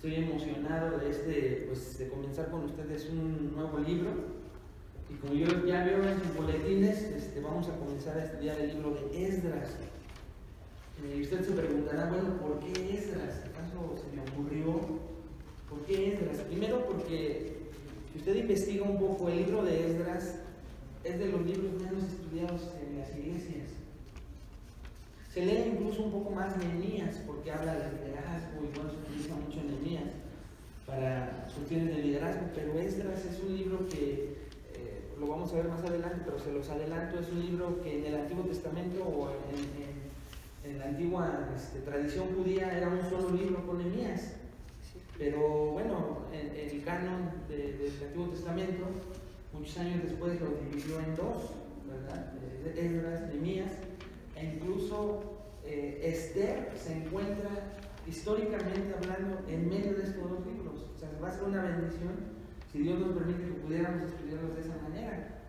Estoy emocionado de comenzar con ustedes un nuevo libro. Y como yo ya veo en sus boletines, vamos a comenzar a estudiar el libro de Esdras. Y usted se preguntará, bueno, ¿por qué Esdras? ¿Acaso se me ocurrió? ¿Por qué Esdras? Primero porque, si usted investiga un poco, el libro de Esdras es de los libros menos estudiados en las iglesias. Se lee incluso un poco más Nehemías, porque habla de liderazgo y bueno, se utiliza mucho Nehemías para cuestiones de liderazgo, pero Esdras es un libro que, lo vamos a ver más adelante, pero se los adelanto, es un libro que en el Antiguo Testamento o en la antigua tradición judía era un solo libro con Nehemías. Pero bueno, el canon del Antiguo Testamento, muchos años después lo dividió en dos, ¿verdad? Esdras, Nehemías, e incluso Esther se encuentra históricamente hablando en medio de estos dos libros. O sea, va a ser una bendición si Dios nos permite que pudiéramos estudiarlos de esa manera,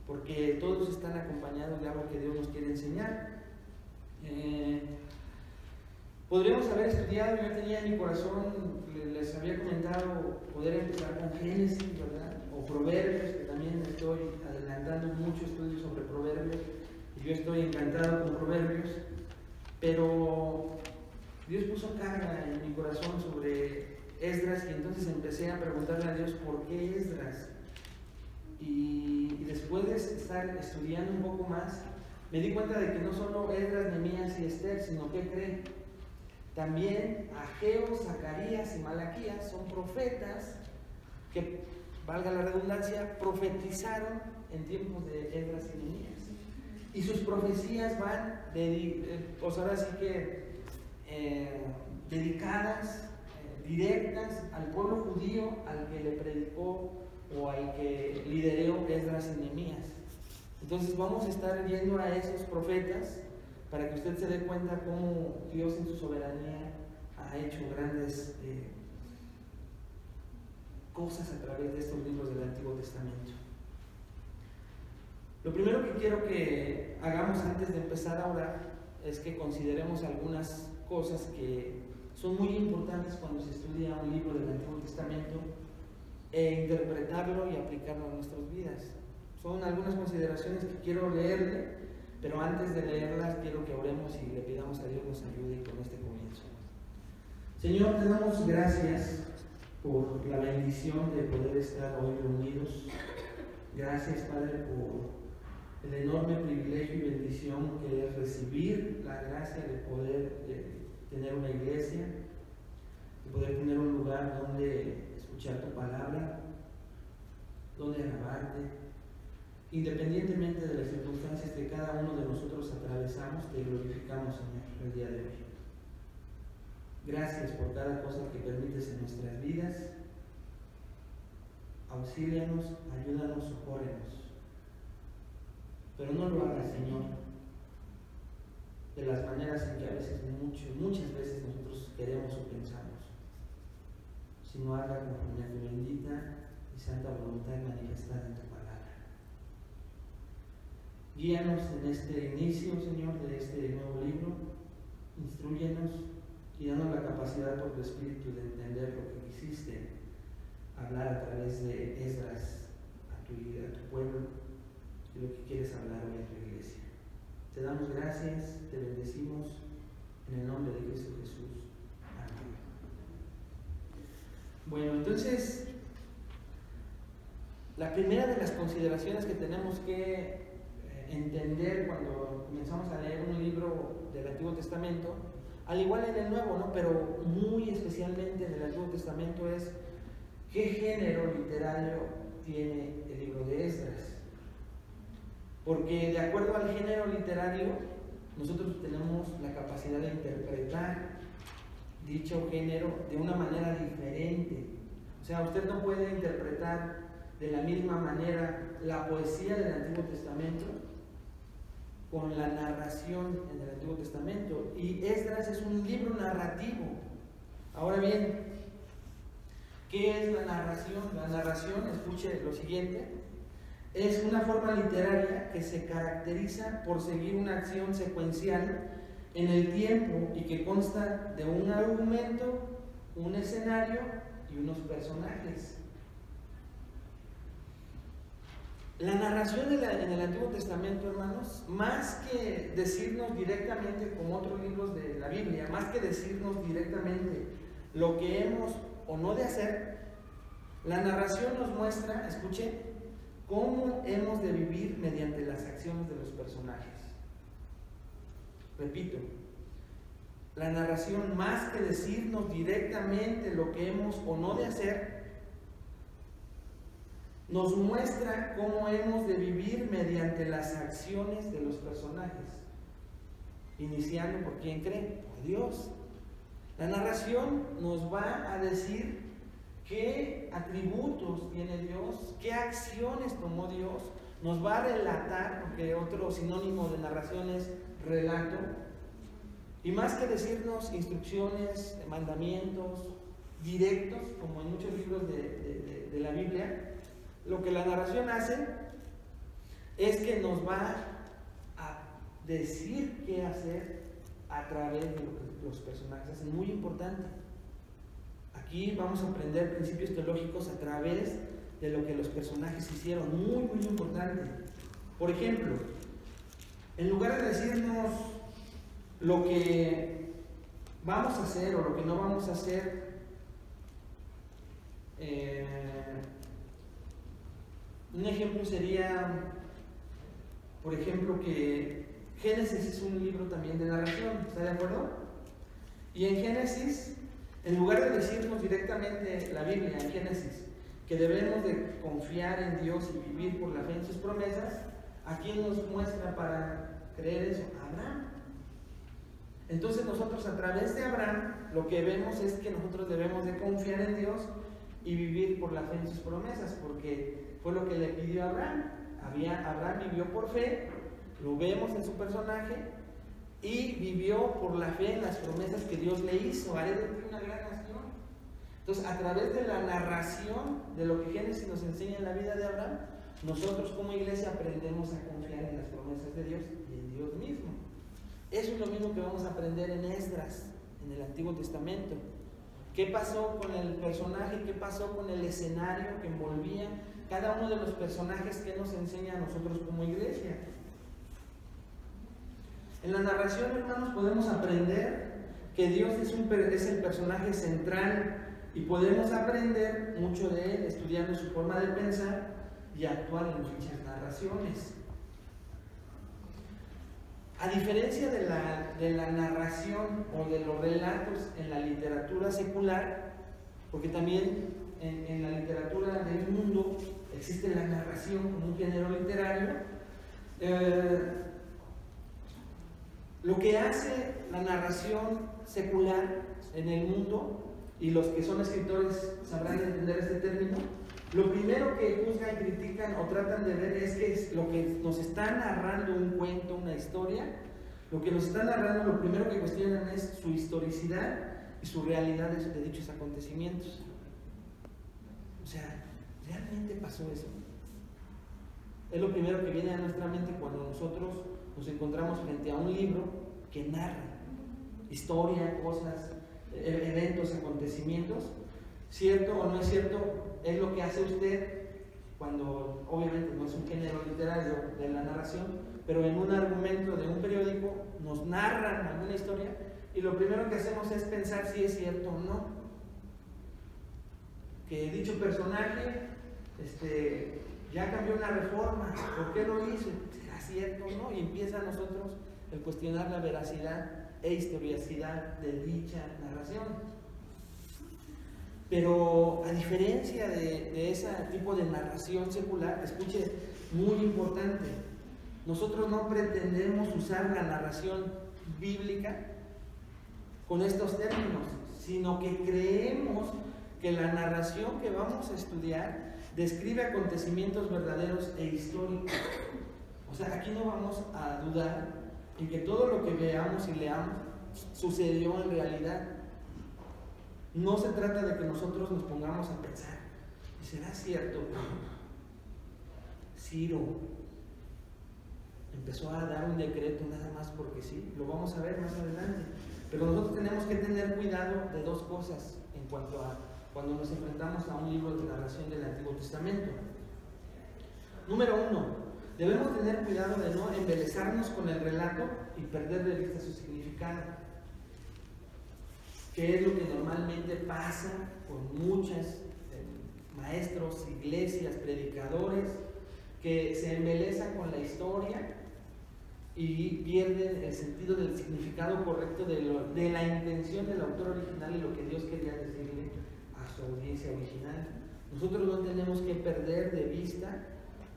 porque todos están acompañados de algo que Dios nos quiere enseñar. Podríamos haber estudiado, yo tenía en mi corazón, les había comentado, poder empezar con Génesis, ¿verdad? O Proverbios, que también estoy adelantando mucho estudios sobre Proverbios, y yo estoy encantado con Proverbios, pero Dios puso carga en mi corazón sobre Esdras, y entonces empecé a preguntarle a Dios, ¿por qué Esdras? Y después de estar estudiando un poco más, me di cuenta de que no solo Esdras, Nehemías y Esther, sino que creen también Ageo, Zacarías y Malaquías son profetas que, valga la redundancia, profetizaron en tiempos de Esdras y Nehemías. Y sus profecías van, pues ahora sí que dedicadas, directas al pueblo judío al que le predicó o al que lideró Esdras y Nehemías. Entonces vamos a estar viendo a esos profetas para que usted se dé cuenta cómo Dios en su soberanía ha hecho grandes cosas a través de estos libros del Antiguo Testamento. Lo primero que quiero que hagamos antes de empezar a orar es que consideremos algunas cosas que son muy importantes cuando se estudia un libro del Antiguo Testamento e interpretarlo y aplicarlo a nuestras vidas. Son algunas consideraciones que quiero leerle, pero antes de leerlas quiero que oremos y le pidamos a Dios nos ayude con este comienzo. Señor, te damos gracias por la bendición de poder estar hoy reunidos. Gracias, Padre, por el enorme privilegio y bendición que es recibir la gracia de poder tener una iglesia, de poder tener un lugar donde escuchar tu palabra, donde alabarte. Independientemente de las circunstancias que cada uno de nosotros atravesamos, te glorificamos, Señor, el día de hoy. Gracias por cada cosa que permites en nuestras vidas. Auxílianos, ayúdanos, socórrenos. Pero no lo hagas, Señor, de las maneras en que a veces, muchas veces nosotros queremos o pensamos, sino habla conforme a tu bendita y santa voluntad manifestada en tu palabra. Guíanos en este inicio, Señor, de este nuevo libro. Instrúyenos y danos la capacidad por tu Espíritu de entender lo que quisiste hablar a través de Esdras a tu pueblo y lo que quieres hablar hoy a tu iglesia. Te damos gracias, te bendecimos en el nombre de Cristo Jesús. Amén. Bueno, entonces, la primera de las consideraciones que tenemos que entender cuando comenzamos a leer un libro del Antiguo Testamento, al igual en el Nuevo, ¿no? Pero muy especialmente en el Antiguo Testamento, es qué género literario tiene el libro de Esdras. Porque de acuerdo al género literario, nosotros tenemos la capacidad de interpretar dicho género de una manera diferente. O sea, usted no puede interpretar de la misma manera la poesía del Antiguo Testamento con la narración en el Antiguo Testamento. Y Esdras es un libro narrativo. Ahora bien, ¿qué es la narración? La narración, escuche lo siguiente, es una forma literaria que se caracteriza por seguir una acción secuencial en el tiempo y que consta de un argumento, un escenario y unos personajes. La narración en el Antiguo Testamento, hermanos, más que decirnos directamente, como otros libros de la Biblia, más que decirnos directamente lo que hemos o no de hacer, la narración nos muestra, escuche, cómo hemos de vivir mediante las acciones de los personajes. Repito, la narración, más que decirnos directamente lo que hemos o no de hacer, nos muestra cómo hemos de vivir mediante las acciones de los personajes. Iniciando por quién cree, por Dios. La narración nos va a decir qué atributos tiene Dios, qué acciones tomó Dios, nos va a relatar, porque otro sinónimo de narración es relato, y más que decirnos instrucciones, mandamientos directos, como en muchos libros de la Biblia, lo que la narración hace es que nos va a decir qué hacer a través de lo que los personajes hacen. Muy importante. Aquí vamos a aprender principios teológicos a través de lo que los personajes hicieron. Muy, muy importante. Por ejemplo, en lugar de decirnos lo que vamos a hacer o lo que no vamos a hacer, un ejemplo sería, por ejemplo, que Génesis es un libro también de narración, ¿está de acuerdo? Y en Génesis, en lugar de decirnos directamente la Biblia en Génesis que debemos de confiar en Dios y vivir por la fe en sus promesas, ¿a quién nos muestra para creer eso? A Abraham. Entonces nosotros a través de Abraham lo que vemos es que nosotros debemos de confiar en Dios y vivir por la fe en sus promesas, porque fue lo que le pidió a Abraham. Abraham vivió por fe, lo vemos en su personaje, y vivió por la fe en las promesas que Dios le hizo. Haré de ti una gran nación. Entonces, a través de la narración de lo que Génesis nos enseña en la vida de Abraham, nosotros como iglesia aprendemos a confiar en las promesas de Dios y en Dios mismo. Eso es lo mismo que vamos a aprender en Esdras, en el Antiguo Testamento. ¿Qué pasó con el personaje? ¿Qué pasó con el escenario que envolvía cada uno de los personajes que nos enseña a nosotros como iglesia? En la narración, hermanos, podemos aprender que Dios es el personaje central y podemos aprender mucho de él estudiando su forma de pensar y actuar en dichas narraciones. A diferencia de la narración o de los relatos en la literatura secular, porque también en la literatura del mundo existe la narración como un género literario, lo que hace la narración secular en el mundo, y los que son escritores sabrán entender este término, lo primero que juzgan, critican o tratan de ver es que lo que nos está narrando un cuento, una historia, lo que nos está narrando, lo primero que cuestionan es su historicidad y su realidad de dichos acontecimientos. O sea, ¿realmente pasó eso? Es lo primero que viene a nuestra mente cuando nosotros nos encontramos frente a un libro que narra historia, cosas, eventos, acontecimientos. ¿Cierto o no es cierto? Es lo que hace usted cuando, obviamente no es un género literario de la narración, pero en un argumento de un periódico nos narran alguna historia y lo primero que hacemos es pensar si es cierto o no. Que dicho personaje ya cambió una reforma, ¿por qué lo hizo? ¿Será cierto o no? Y empieza a nosotros el cuestionar la veracidad e historicidad de dicha narración. Pero a diferencia de ese tipo de narración secular, escuche, muy importante, nosotros no pretendemos usar la narración bíblica con estos términos, sino que creemos que la narración que vamos a estudiar describe acontecimientos verdaderos e históricos. O sea, aquí no vamos a dudar en que todo lo que veamos y leamos sucedió en realidad. No se trata de que nosotros nos pongamos a pensar, ¿será cierto que Ciro empezó a dar un decreto nada más porque sí? Lo vamos a ver más adelante. Pero nosotros tenemos que tener cuidado de dos cosas en cuanto a cuando nos enfrentamos a un libro de narración del Antiguo Testamento. Número 1, debemos tener cuidado de no embelezarnos con el relato y perder de vista su significado, que es lo que normalmente pasa con muchos maestros, iglesias, predicadores, que se embelezan con la historia y pierden el sentido del significado correcto de la intención del autor original y lo que Dios quería decirle a su audiencia original. Nosotros no tenemos que perder de vista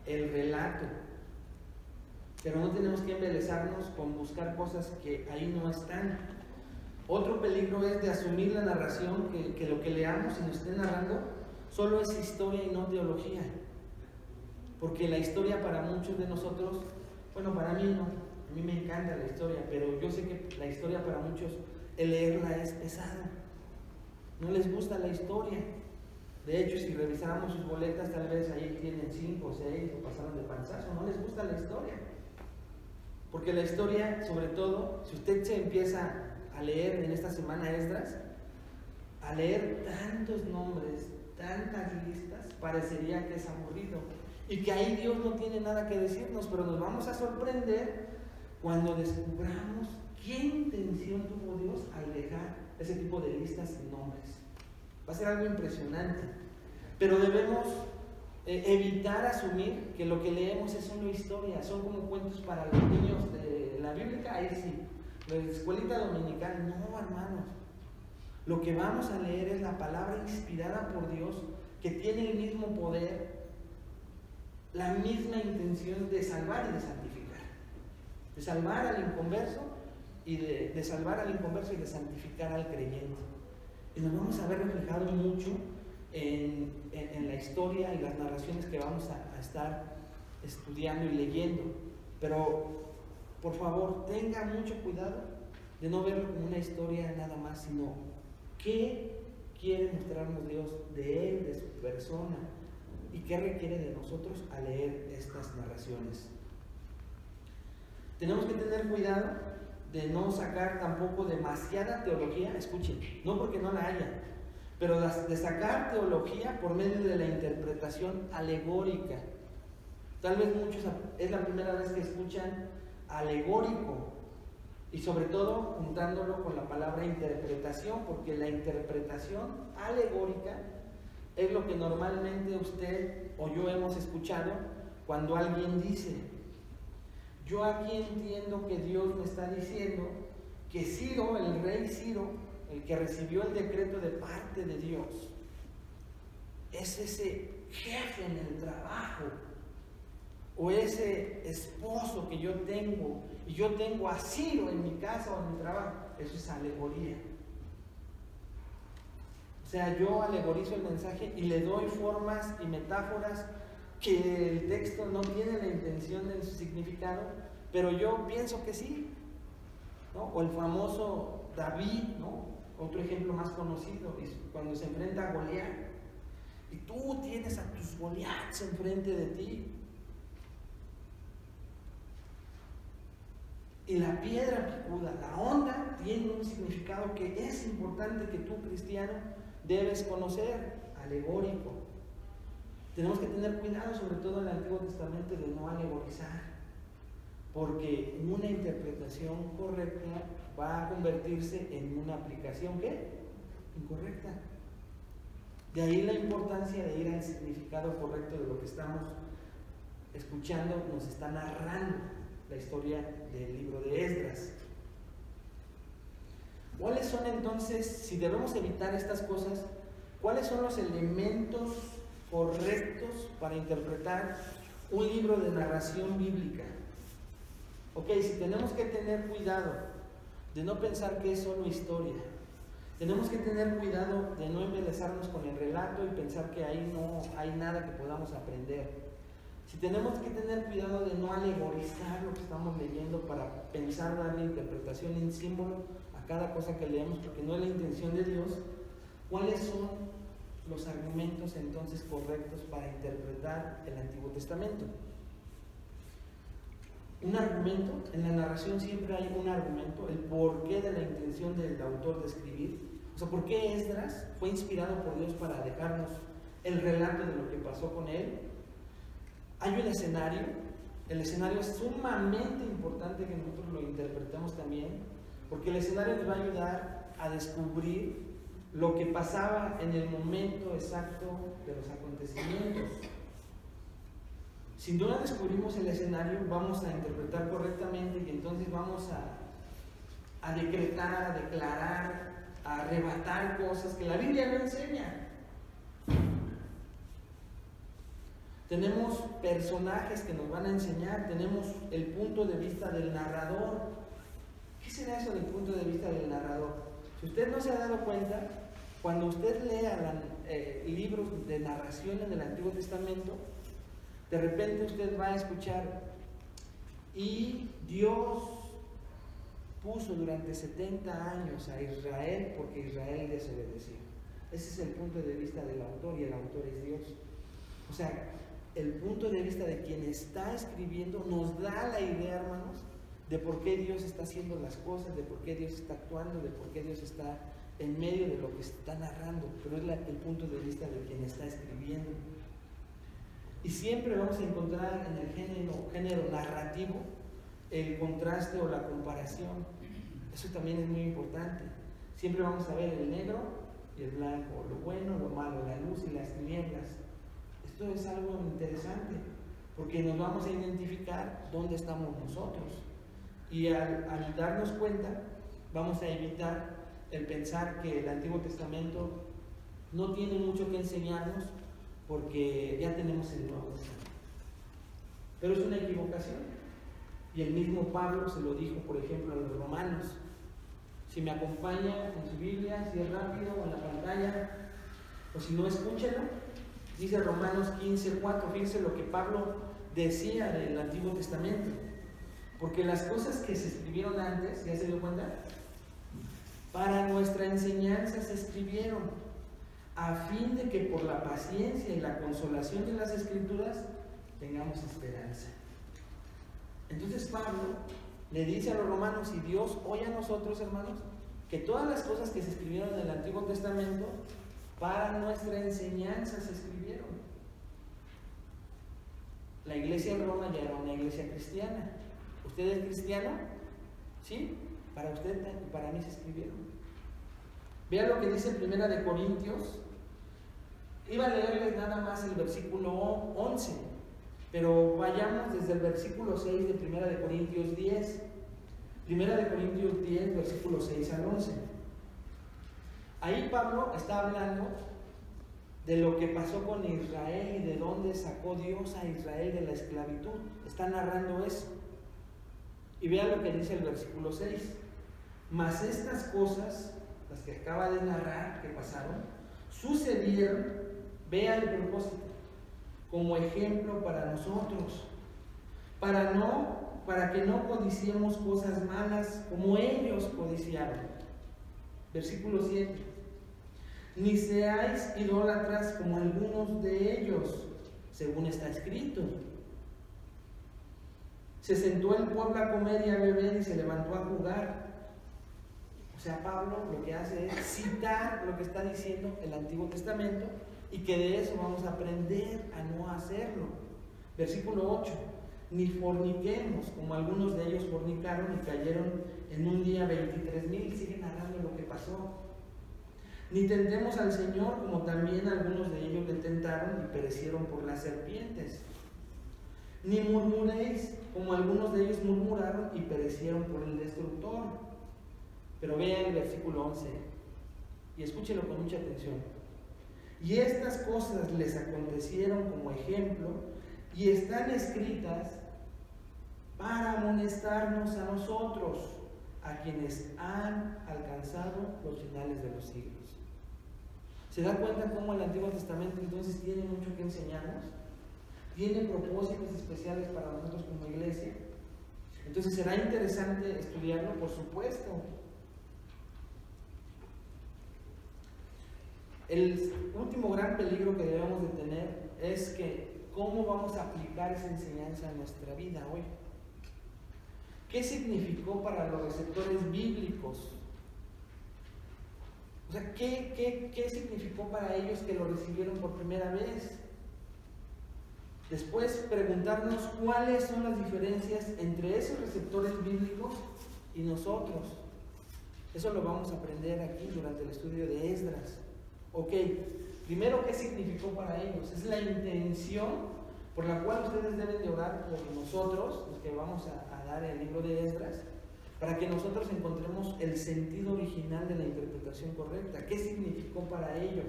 el relato, pero no tenemos que embelezarnos con buscar cosas que ahí no están. Otro peligro es de asumir la narración, que lo que leamos y nos esté narrando solo es historia y no teología, porque la historia para muchos de nosotros, bueno, para mí no, a mí me encanta la historia, pero yo sé que la historia para muchos, el leerla es pesado, no les gusta la historia. De hecho, si revisáramos sus boletas, tal vez ahí tienen 5 o 6 o pasaron de panzazo, no les gusta la historia, porque la historia, sobre todo, si usted se empieza a leer en esta semana Esdras, a leer tantos nombres, tantas listas, parecería que es aburrido y que ahí Dios no tiene nada que decirnos, pero nos vamos a sorprender cuando descubramos qué intención tuvo Dios al dejar ese tipo de listas y nombres. Va a ser algo impresionante, pero debemos evitar asumir que lo que leemos es solo historia, son como cuentos para los niños de la Biblia, ahí sí, la escuelita dominical, no, hermanos. Lo que vamos a leer es la palabra inspirada por Dios, que tiene el mismo poder, la misma intención de salvar y de santificar, de salvar al inconverso y de salvar al inconverso y de santificar al creyente. Y nos vamos a ver reflejado mucho en la historia y las narraciones que vamos a estar estudiando y leyendo. Pero por favor, tenga mucho cuidado de no verlo como una historia nada más, sino qué quiere mostrarnos Dios de Él, de su persona, y qué requiere de nosotros al leer estas narraciones. Tenemos que tener cuidado de no sacar tampoco demasiada teología, escuchen, no porque no la haya, pero de sacar teología por medio de la interpretación alegórica. Tal vez muchos es la primera vez que escuchan alegórico, y sobre todo juntándolo con la palabra interpretación, porque la interpretación alegórica es lo que normalmente usted o yo hemos escuchado cuando alguien dice: yo aquí entiendo que Dios me está diciendo que Ciro, el rey Ciro, el que recibió el decreto de parte de Dios, es ese jefe en el trabajo, o ese esposo que yo tengo, y yo tengo a Ciro en mi casa o en mi trabajo. Eso es alegoría. O sea, yo alegorizo el mensaje y le doy formas y metáforas que el texto no tiene la intención de su significado, pero yo pienso que sí, ¿no? O el famoso David, ¿no? Otro ejemplo más conocido, es cuando se enfrenta a Goliat, y tú tienes a tus Goliats enfrente de ti, y la piedra picuda, la onda, tiene un significado que es importante que tú, cristiano, debes conocer, alegórico. Tenemos que tener cuidado, sobre todo en el Antiguo Testamento, de no alegorizar, porque una interpretación correcta va a convertirse en una aplicación ¿qué? Incorrecta. De ahí la importancia de ir al significado correcto de lo que estamos escuchando, nos está narrando la historia del libro de Esdras. ¿Cuáles son entonces, si debemos evitar estas cosas, cuáles son los elementos correctos para interpretar un libro de narración bíblica? Ok, si tenemos que tener cuidado de no pensar que es solo historia, tenemos que tener cuidado de no embelezarnos con el relato y pensar que ahí no hay nada que podamos aprender. Si tenemos que tener cuidado de no alegorizar lo que estamos leyendo para pensar, darle interpretación en símbolo a cada cosa que leemos, porque no es la intención de Dios, ¿cuáles son los argumentos entonces correctos para interpretar el Antiguo Testamento? Un argumento, en la narración siempre hay un argumento, el porqué de la intención del autor de escribir. O sea, ¿por qué Esdras fue inspirado por Dios para dejarnos el relato de lo que pasó con él? Hay un escenario, el escenario es sumamente importante que nosotros lo interpretemos también, porque el escenario nos va a ayudar a descubrir lo que pasaba en el momento exacto de los acontecimientos. Si no descubrimos el escenario, vamos a interpretar correctamente y entonces vamos a decretar, a declarar, a arrebatar cosas que la Biblia no enseña. Tenemos personajes que nos van a enseñar, tenemos el punto de vista del narrador. ¿Qué será eso del punto de vista del narrador? Si usted no se ha dado cuenta, cuando usted lea libros de narraciones del Antiguo Testamento, de repente usted va a escuchar, y Dios puso durante 70 años a Israel porque Israel desobedeció. Ese es el punto de vista del autor, y el autor es Dios. O sea, el punto de vista de quien está escribiendo nos da la idea, hermanos, de por qué Dios está haciendo las cosas, de por qué Dios está actuando, de por qué Dios está en medio de lo que está narrando, pero es el punto de vista de quien está escribiendo. Y siempre vamos a encontrar en el género narrativo el contraste o la comparación. Eso también es muy importante. Siempre vamos a ver el negro y el blanco, lo bueno, lo malo, la luz y las tinieblas. Esto es algo interesante, porque nos vamos a identificar dónde estamos nosotros. Y al darnos cuenta, vamos a evitar el pensar que el Antiguo Testamento no tiene mucho que enseñarnos, porque ya tenemos el Nuevo Testamento. Pero es una equivocación. Y el mismo Pablo se lo dijo, por ejemplo, a los romanos. Si me acompaña en su Biblia, si es rápido o en la pantalla, o si no, escúchelo. Dice Romanos 15:4, fíjense lo que Pablo decía del Antiguo Testamento. Porque las cosas que se escribieron antes, ¿ya se dio cuenta? Para nuestra enseñanza se escribieron, a fin de que por la paciencia y la consolación de las Escrituras tengamos esperanza. Entonces Pablo le dice a los romanos, y Dios hoy a nosotros, hermanos, que todas las cosas que se escribieron en el Antiguo Testamento para nuestra enseñanza se escribieron. La iglesia en Roma ya era una iglesia cristiana. ¿Usted es cristiano? ¿Sí? Para usted y para mí se escribieron. Vea lo que dice en 1 Corintios. Iba a leerles nada más el versículo 11, pero vayamos desde el versículo 6 de 1 Corintios 10. 1 Corintios 10, versículo 6 al 11. Ahí Pablo está hablando de lo que pasó con Israel y de dónde sacó Dios a Israel de la esclavitud. Está narrando eso. Y vea lo que dice el versículo 6. Mas estas cosas, las que acaba de narrar, que pasaron, sucedieron, vea el propósito, como ejemplo para nosotros, para que no codiciemos cosas malas como ellos codiciaron. Versículo 7. Ni seáis idólatras como algunos de ellos, según está escrito. Se sentó el pueblo a comer y a beber y se levantó a jugar. O sea, Pablo lo que hace es citar lo que está diciendo el Antiguo Testamento, y que de eso vamos a aprender a no hacerlo. Versículo 8. Ni forniquemos como algunos de ellos fornicaron y cayeron en un día 23,000. Sigue narrando lo que pasó. Ni tentemos al Señor como también algunos de ellos le tentaron y perecieron por las serpientes. Ni murmuréis como algunos de ellos murmuraron y perecieron por el destructor. Pero vean el versículo 11 y escúchenlo con mucha atención. Y estas cosas les acontecieron como ejemplo y están escritas para amonestarnos a nosotros, a quienes han alcanzado los finales de los siglos. ¿Se da cuenta cómo el Antiguo Testamento entonces tiene mucho que enseñarnos? Tiene propósitos especiales para nosotros como iglesia. Entonces será interesante estudiarlo, por supuesto. El último gran peligro que debemos de tener es que cómo vamos a aplicar esa enseñanza a nuestra vida hoy. ¿Qué significó para los receptores bíblicos? O sea, ¿qué significó para ellos que lo recibieron por primera vez? Después, preguntarnos cuáles son las diferencias entre esos receptores bíblicos y nosotros. Eso lo vamos a aprender aquí durante el estudio de Esdras. Ok, primero, ¿qué significó para ellos? Es la intención por la cual ustedes deben de orar por nosotros, los que vamos a dar el libro de Esdras, para que nosotros encontremos el sentido original de la interpretación correcta. ¿Qué significó para ellos?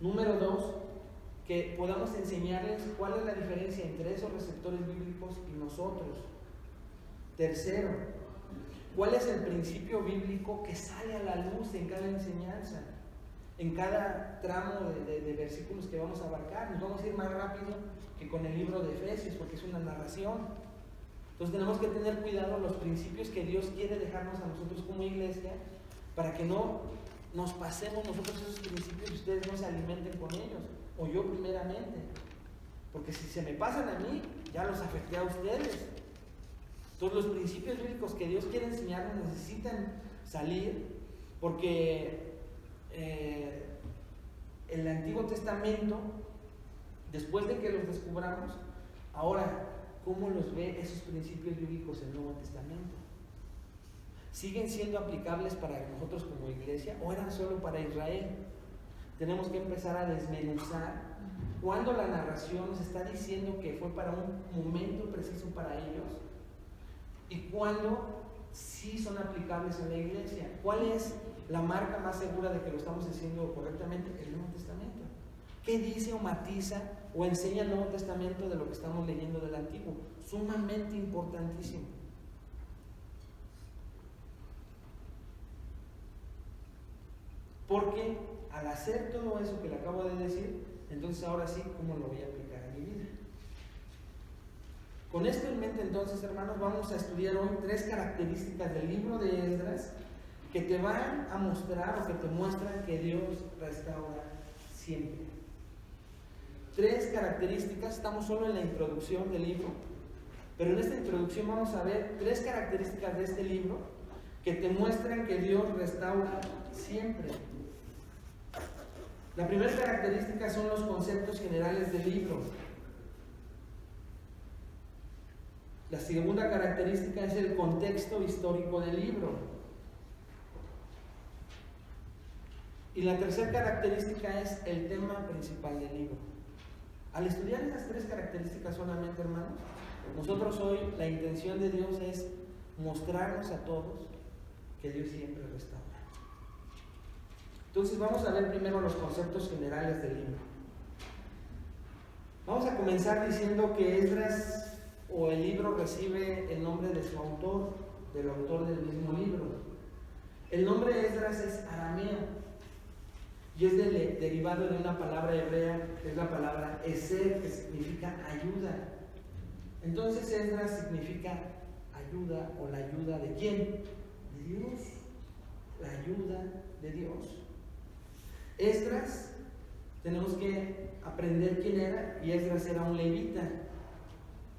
Número 2, que podamos enseñarles cuál es la diferencia entre esos receptores bíblicos y nosotros. Tercero, ¿cuál es el principio bíblico que sale a la luz en cada enseñanza? En cada tramo de versículos que vamos a abarcar. Nos vamos a ir más rápido que con el libro de Efesios, porque es una narración. Entonces tenemos que tener cuidado los principios que Dios quiere dejarnos a nosotros como iglesia, para que no nos pasemos nosotros esos principios y ustedes no se alimenten con ellos, o yo primeramente, porque si se me pasan a mí, ya los afecté a ustedes. Entonces los principios bíblicos que Dios quiere enseñarnos necesitan salir, porque el Antiguo Testamento, después de que los descubramos, ahora, ¿cómo los ve esos principios bíblicos el Nuevo Testamento? ¿Siguen siendo aplicables para nosotros como iglesia o eran solo para Israel? Tenemos que empezar a desmenuzar cuándo la narración nos está diciendo que fue para un momento preciso para ellos y cuándo sí son aplicables en la iglesia. ¿Cuál es la marca más segura de que lo estamos haciendo correctamente? El Nuevo Testamento. ¿Qué dice o matiza o enseña el Nuevo Testamento de lo que estamos leyendo del Antiguo? Sumamente importantísimo. Porque al hacer todo eso que le acabo de decir, entonces ahora sí, ¿cómo lo voy a aplicar a mi vida? Con esto en mente, entonces, hermanos, vamos a estudiar hoy 3 características del libro de Esdras que te van a mostrar o que te muestran que Dios restaura siempre. 3 características, estamos solo en la introducción del libro, pero en esta introducción vamos a ver 3 características de este libro que te muestran que Dios restaura siempre. La primera característica son los conceptos generales del libro. La segunda característica es el contexto histórico del libro. Y la tercera característica es el tema principal del libro. Al estudiar esas 3 características solamente, hermanos, nosotros hoy la intención de Dios es mostrarnos a todos que Dios siempre restaura. Entonces vamos a ver primero los conceptos generales del libro. Vamos a comenzar diciendo que Esdras o el libro recibe el nombre de su autor, del autor del mismo libro. El nombre de Esdras es arameo y es derivado de una palabra hebrea que es la palabra eser, que significa ayuda. Entonces Esdras significa ayuda, o la ayuda de ¿quién? De Dios. La ayuda de Dios. Esdras, tenemos que aprender quién era, y Esdras era un levita.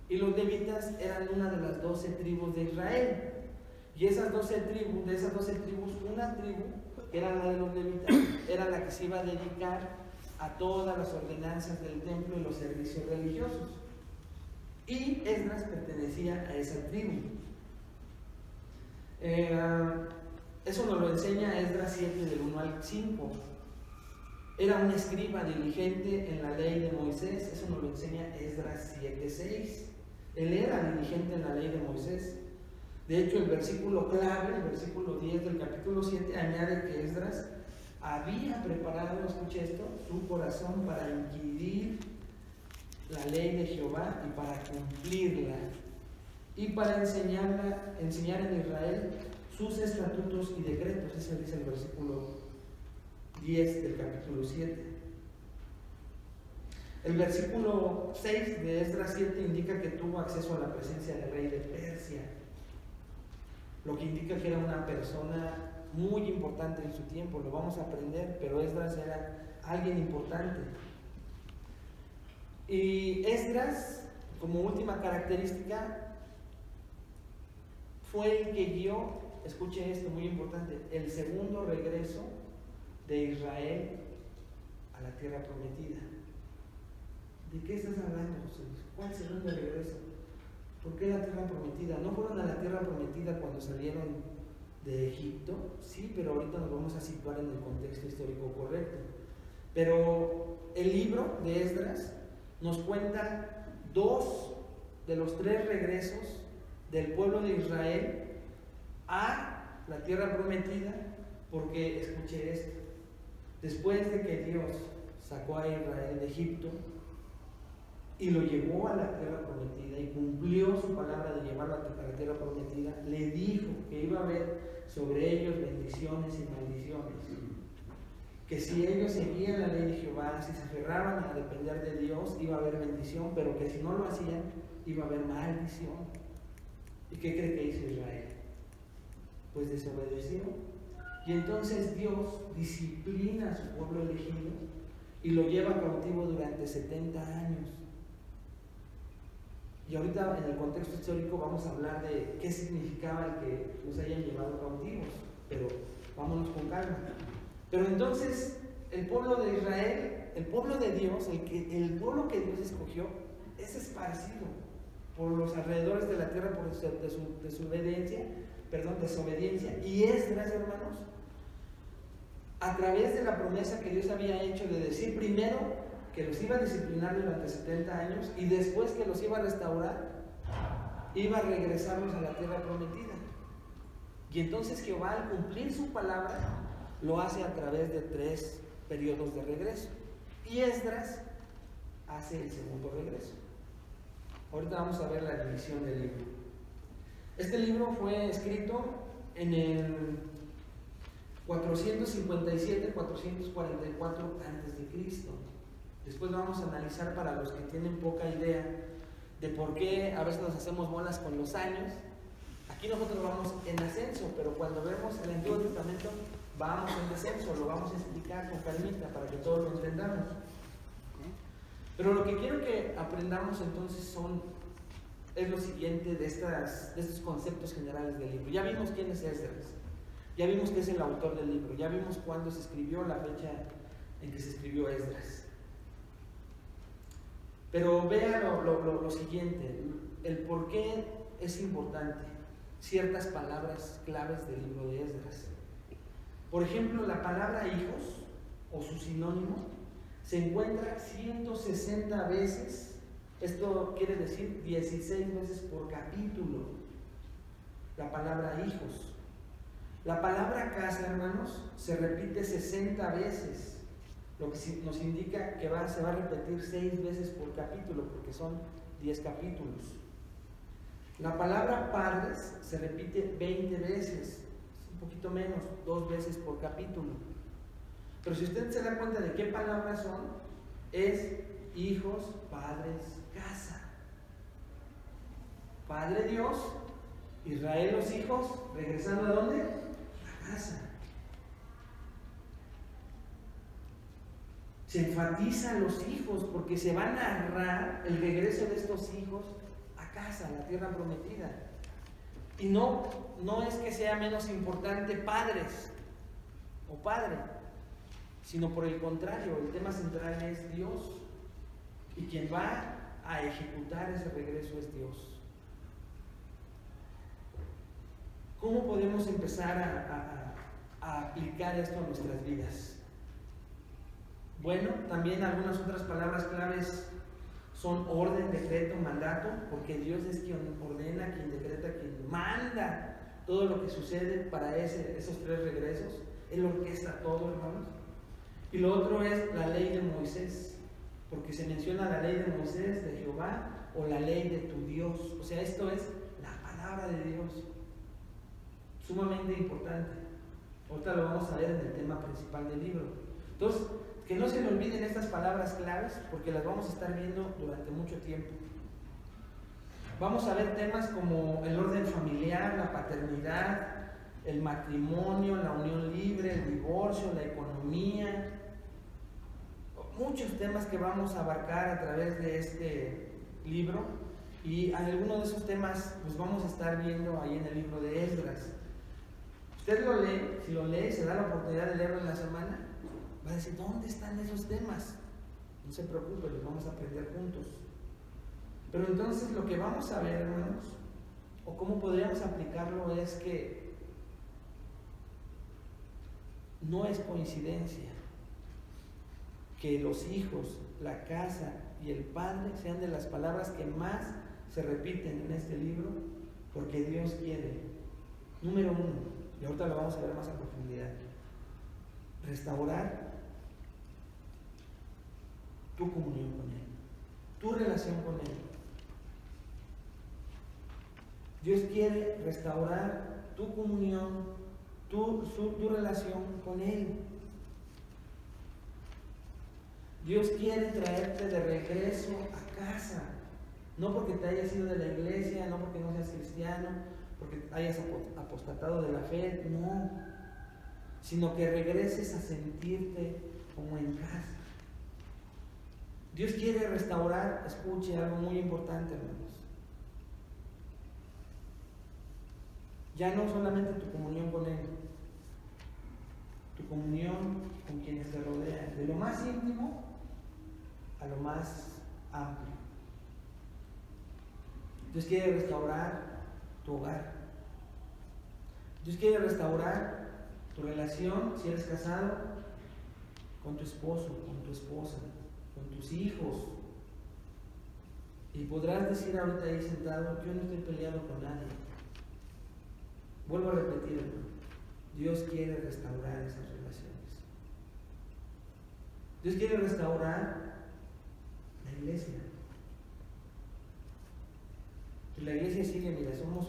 Y los levitas eran una de las 12 tribus de Israel. Y esas 12 tribus, de esas 12 tribus, una tribu, que era la de los levitas, era la que se iba a dedicar a todas las ordenanzas del templo y los servicios religiosos. Y Esdras pertenecía a esa tribu. Eso nos lo enseña Esdras 7 del 1 al 5. Era un escriba diligente en la ley de Moisés. Eso nos lo enseña Esdras 7:6. Él era diligente en la ley de Moisés. De hecho, el versículo clave, el versículo 10 del capítulo 7, añade que Esdras había preparado, escuche esto, su corazón para inquirir la ley de Jehová y para cumplirla, y para enseñar en Israel sus estatutos y decretos. Ese dice el versículo 10 del capítulo 7. El versículo 6 de Esdras 7 indica que tuvo acceso a la presencia del rey de Persia, lo que indica que era una persona muy importante en su tiempo. Lo vamos a aprender, pero Esdras era alguien importante. Y Esdras, como última característica, fue el que guió, escuche esto, muy importante, el segundo regreso de Israel a la tierra prometida. ¿De qué estás hablando, José Luis? ¿Cuál será el regreso? ¿Por qué la tierra prometida? ¿No fueron a la tierra prometida cuando salieron de Egipto? Sí, pero ahorita nos vamos a situar en el contexto histórico correcto. Pero el libro de Esdras nos cuenta 2 de los 3 regresos del pueblo de Israel a la tierra prometida, porque escuché esto. Después de que Dios sacó a Israel de Egipto y lo llevó a la tierra prometida y cumplió su palabra de llevarlo a la tierra prometida, le dijo que iba a haber sobre ellos bendiciones y maldiciones, que si ellos seguían la ley de Jehová, si se aferraban a depender de Dios, iba a haber bendición, pero que si no lo hacían, iba a haber maldición. ¿Y qué cree que hizo Israel? Pues desobedeció. Y entonces Dios disciplina a su pueblo elegido y lo lleva cautivo durante 70 años. Y ahorita en el contexto histórico vamos a hablar de qué significaba el que los hayan llevado cautivos, pero vámonos con calma. Pero entonces el pueblo de Israel, el pueblo de Dios, el pueblo que Dios escogió, es esparcido por los alrededores de la tierra por desobediencia. Y Esdras, hermanos, a través de la promesa que Dios había hecho de decir primero que los iba a disciplinar durante 70 años y después que los iba a restaurar, iba a regresarlos a la tierra prometida. Y entonces Jehová, al cumplir su palabra, lo hace a través de 3 periodos de regreso. Y Esdras hace el segundo regreso. Ahorita vamos a ver la división del libro. Este libro fue escrito en el 457-444 a.C. Después lo vamos a analizar para los que tienen poca idea de por qué a veces nos hacemos bolas con los años. Aquí nosotros vamos en ascenso, pero cuando vemos el Antiguo Testamento vamos en descenso, lo vamos a explicar con calmita para que todos lo entendamos. Pero lo que quiero que aprendamos entonces es lo siguiente de estos conceptos generales del libro. Ya vimos quién es Esdras, ya vimos que es el autor del libro, ya vimos cuándo se escribió, la fecha en que se escribió Esdras. Pero vea lo siguiente, el por qué es importante ciertas palabras claves del libro de Esdras. Por ejemplo, la palabra hijos o su sinónimo se encuentra 160 veces, esto quiere decir 16 veces por capítulo, la palabra hijos. La palabra casa, hermanos, se repite 60 veces, lo que nos indica que se va a repetir 6 veces por capítulo, porque son 10 capítulos. La palabra padres se repite 20 veces, un poquito menos, 2 veces por capítulo. Pero si usted se da cuenta de qué palabras son, es hijos, padres, casa. Padre Dios, Israel los hijos, regresando ¿a dónde? A casa. Se enfatiza los hijos porque se va a narrar el regreso de estos hijos a casa, a la tierra prometida. Y no es que sea menos importante padres o padre, sino por el contrario, el tema central es Dios. Y quien va a ejecutar ese regreso es Dios. ¿Cómo podemos empezar a aplicar esto a nuestras vidas? Bueno, también algunas otras palabras claves son orden, decreto, mandato, porque Dios es quien ordena, quien decreta, quien manda todo lo que sucede para esos 3 regresos. Él orquesta todo, hermanos. Y lo otro es la ley de Moisés, porque se menciona la ley de Moisés, de Jehová, o la ley de tu Dios. O sea, esto es la palabra de Dios, sumamente importante. Ahorita lo vamos a ver en el tema principal del libro. Entonces, que no se le olviden estas palabras claves, porque las vamos a estar viendo durante mucho tiempo. Vamos a ver temas como el orden familiar, la paternidad, el matrimonio, la unión libre, el divorcio, la economía, muchos temas que vamos a abarcar a través de este libro, y algunos de esos temas pues vamos a estar viendo ahí en el libro de Esdras. Usted lo lee, si lo lee, se da la oportunidad de leerlo en la semana, Va a decir, ¿dónde están esos temas? No se preocupe, los vamos a aprender juntos. Pero entonces lo que vamos a ver, hermanos, o cómo podríamos aplicarlo, es que no es coincidencia que los hijos, la casa y el padre sean de las palabras que más se repiten en este libro, porque Dios quiere, número uno, y ahorita lo vamos a ver más a profundidad, restaurar tu comunión con Él, tu relación con Él. Dios quiere restaurar tu comunión, tu relación con Él. Dios quiere traerte de regreso a casa, no porque te hayas ido de la iglesia, no porque no seas cristiano, porque hayas apostatado de la fe, no, sino que regreses a sentirte como en casa. Dios quiere restaurar, escuche algo muy importante, hermanos. Ya no solamente tu comunión con Él, tu comunión con quienes te rodean, de lo más íntimo a lo más amplio. Dios quiere restaurar tu hogar. Dios quiere restaurar tu relación, si eres casado, con tu esposo, con tu esposa, con tus hijos. Y podrás decir ahorita ahí sentado, yo no estoy peleado con nadie. Vuelvo a repetir, hermano, Dios quiere restaurar esas relaciones. Dios quiere restaurar la iglesia. Y la iglesia sigue, mira, somos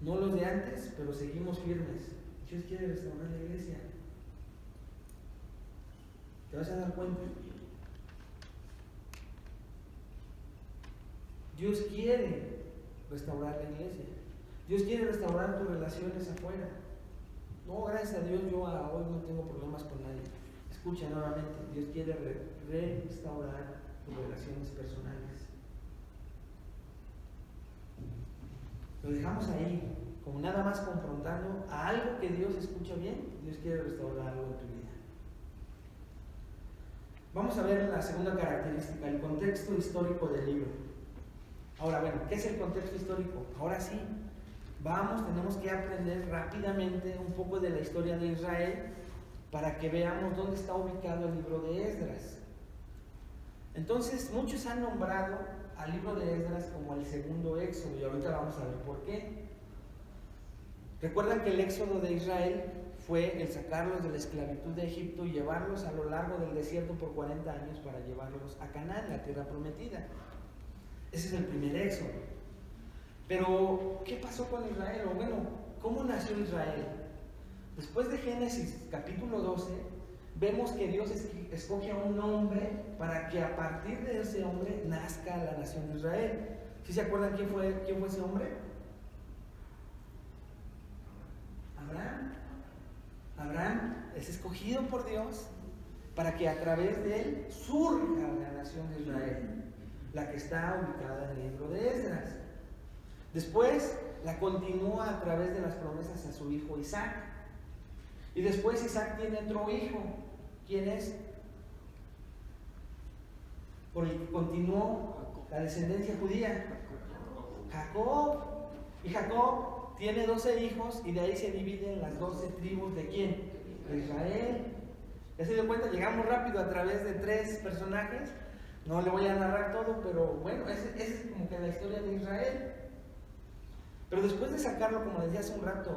no los de antes, pero seguimos firmes. Dios quiere restaurar la iglesia. ¿Te vas a dar cuenta? Dios quiere restaurar la iglesia. Dios quiere restaurar tus relaciones afuera. No, gracias a Dios, yo hoy no tengo problemas con nadie. Escucha nuevamente, Dios quiere restaurar tus relaciones personales. Lo dejamos ahí, como nada más confrontando a algo que Dios escucha bien. Dios quiere restaurar algo en tu vida. Vamos a ver la segunda característica, el contexto histórico del libro. Ahora, bueno, ¿qué es el contexto histórico? Ahora sí, tenemos que aprender rápidamente un poco de la historia de Israel para que veamos dónde está ubicado el libro de Esdras. Entonces, muchos han nombrado al libro de Esdras como el segundo éxodo, y ahorita vamos a ver por qué. Recuerdan que el éxodo de Israel fue el sacarlos de la esclavitud de Egipto y llevarlos a lo largo del desierto por 40 años para llevarlos a Canaán, la tierra prometida. Ese es el primer éxodo. Pero, ¿qué pasó con Israel? O bueno, ¿cómo nació Israel? Después de Génesis capítulo 12, vemos que Dios escoge a un hombre para que a partir de ese hombre nazca la nación de Israel. ¿Sí se acuerdan quién fue ese hombre? Abraham es escogido por Dios para que a través de él surja la nación de Israel, la que está ubicada en el libro de Esdras. Después la continúa a través de las promesas a su hijo Isaac. Y después Isaac tiene otro hijo. ¿Quién es? Por el que continuó la descendencia judía. Jacob. Y Jacob tiene 12 hijos y de ahí se dividen las 12 tribus de ¿quién? De Israel. ¿Ya se dio cuenta? Llegamos rápido a través de 3 personajes. No le voy a narrar todo, pero bueno, esa es como que la historia de Israel. Pero después de sacarlo, como decía hace un rato,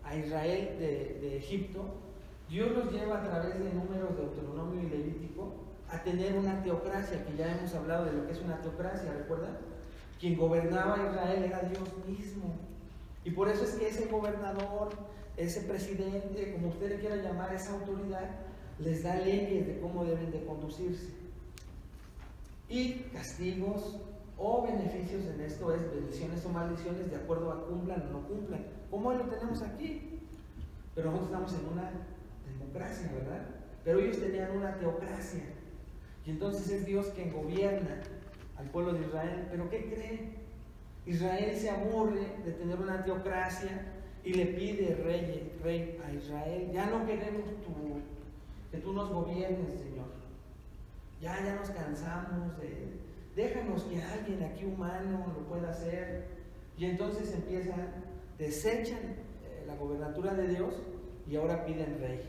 a Israel de Egipto, Dios los lleva a través de Números, Deuteronomio y Levítico a tener una teocracia, que ya hemos hablado de lo que es una teocracia, ¿recuerdan? Quien gobernaba a Israel era Dios mismo. Y por eso es que ese gobernador, ese presidente, como usted le quiera llamar, esa autoridad, les da leyes de cómo deben de conducirse. Y castigos o beneficios en esto es bendiciones o maldiciones de acuerdo a cumplan o no cumplan. Como hoy lo tenemos aquí. Pero nosotros estamos en una democracia, ¿verdad? Pero ellos tenían una teocracia. Y entonces es Dios quien gobierna al pueblo de Israel. ¿Pero qué creen? Israel se aburre de tener una teocracia y le pide rey a Israel. Ya no queremos que tú nos gobiernes, Señor. Ya nos cansamos déjanos que alguien aquí humano lo pueda hacer. Y entonces desechan la gobernatura de Dios y ahora piden rey.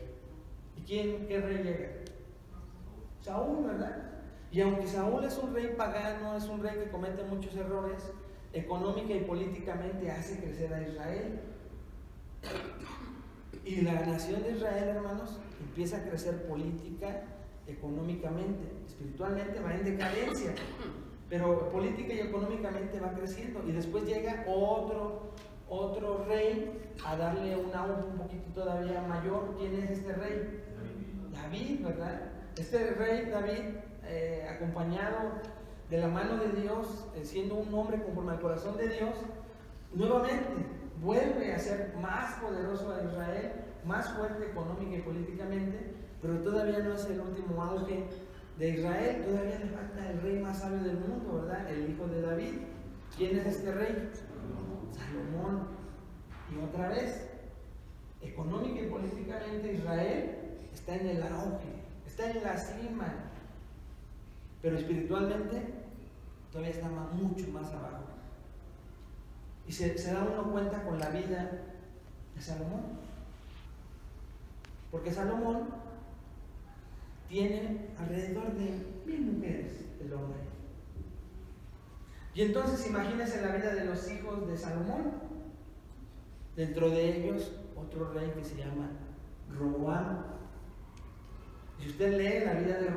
¿Y qué rey llega? Saúl, ¿verdad? Y aunque Saúl es un rey pagano, es un rey que comete muchos errores, económica y políticamente hace crecer a Israel. Y la nación de Israel, hermanos, empieza a crecer política, económicamente, espiritualmente va en decadencia, pero política y económicamente va creciendo. Y después llega otro rey a darle un auge un poquito todavía mayor. ¿Quién es este rey? David, ¿verdad? Este rey David, acompañado de la mano de Dios, siendo un hombre conforme al corazón de Dios, nuevamente vuelve a ser más poderoso a Israel, más fuerte económica y políticamente, pero todavía no es el último auge de Israel. Todavía le falta el rey más sabio del mundo, ¿verdad? El hijo de David. ¿Quién es este rey? Salomón. Y otra vez, económica y políticamente Israel está en el auge, está en la cima, pero espiritualmente todavía está mucho más abajo. Y se da uno cuenta con la vida de Salomón, porque Salomón tiene alrededor de 1000 mujeres el hombre. Y entonces imagínense la vida de los hijos de Salomón. Dentro de ellos otro rey que se llama Roboam. Y si usted lee la vida de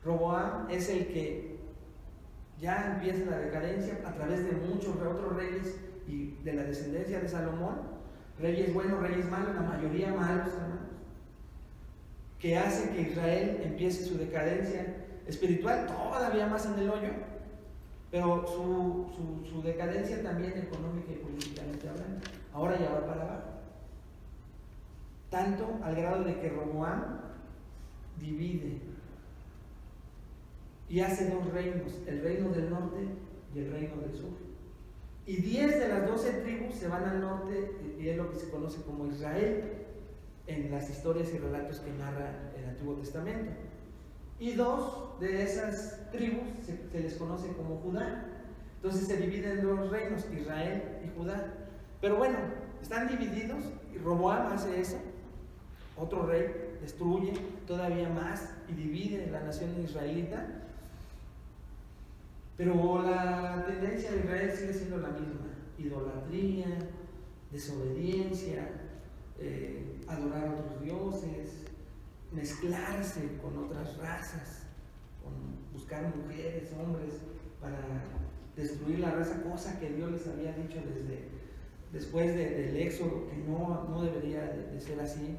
Roboam es el que ya empieza la decadencia a través de muchos otros reyes y de la descendencia de Salomón, reyes buenos, reyes malos, la mayoría malos, hermanos, que hace que Israel empiece su decadencia espiritual todavía más en el hoyo, pero su decadencia también económica y políticamente hablando, ahora ya va para abajo, tanto al grado de que Roboam divide y hace dos reinos, el reino del norte y el reino del sur. Y 10 de las 12 tribus se van al norte, y es lo que se conoce como Israel en las historias y relatos que narra el Antiguo Testamento. Y 2 de esas tribus se les conoce como Judá. Entonces se dividen en 2 reinos, Israel y Judá. Pero bueno, están divididos y Roboam hace eso. Otro rey destruye todavía más y divide la nación israelita. Pero la tendencia de Israel sigue siendo la misma: idolatría, desobediencia, adorar a otros dioses, mezclarse con otras razas, buscar mujeres, hombres, para destruir la raza, cosa que Dios les había dicho después del Éxodo, que no debería de ser así,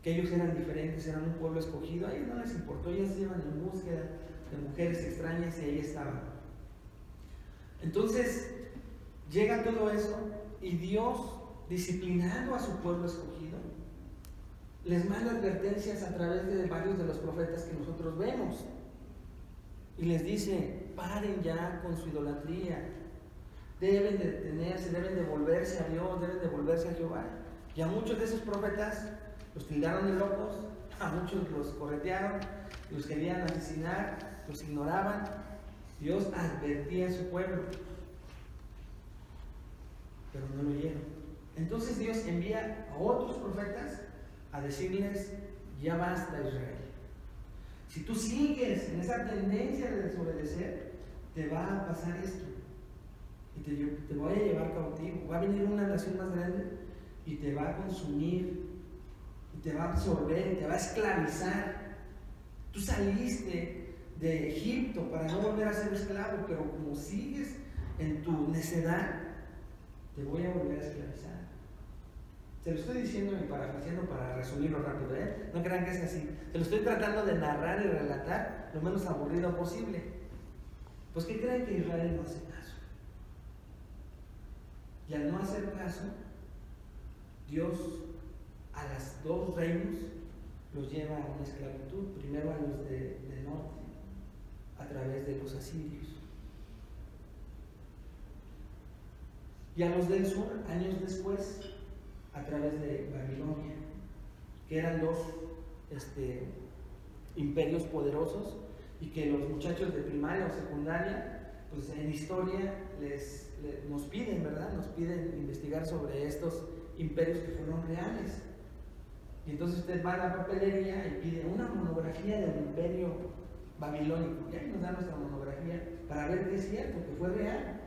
que ellos eran diferentes, eran un pueblo escogido. A ellos no les importó, ellos iban en búsqueda de mujeres extrañas y ahí estaban. Entonces llega todo eso y Dios, disciplinando a su pueblo escogido, les manda advertencias a través de varios de los profetas que nosotros vemos y les dice: paren ya con su idolatría, deben de detenerse, deben de volverse a Dios, deben de volverse a Jehová. Y a muchos de esos profetas los tildaron de locos, a muchos los corretearon, los querían asesinar, los ignoraban. Dios advertía a su pueblo, pero no lo oyeron. Entonces Dios envía a otros profetas a decirles: ya basta, Israel. Si tú sigues en esa tendencia de desobedecer, te va a pasar esto. Y te voy a llevar cautivo. Va a venir una nación más grande y te va a consumir, y te va a absorber, y te va a esclavizar. Tú saliste de Egipto para no volver a ser esclavo, pero como sigues en tu necedad, te voy a volver a esclavizar. Se lo estoy diciendo y parafraseando para resumirlo rápido, ¿eh? No crean que es así. Se lo estoy tratando de narrar y relatar lo menos aburrido posible. Pues ¿qué creen? Que Israel no hace caso. Y al no hacer caso, Dios a los 2 reinos los lleva a una esclavitud. Primero a los del norte, a través de los asirios, y a los del sur, años después, a través de Babilonia, que eran 2 imperios poderosos, y que los muchachos de primaria o secundaria, pues en historia nos piden, ¿verdad? Nos piden investigar sobre estos imperios que fueron reales. Y entonces usted va a la papelería y pide una monografía del imperio babilónico, y ahí nos da nuestra monografía para ver que es cierto, que fue real.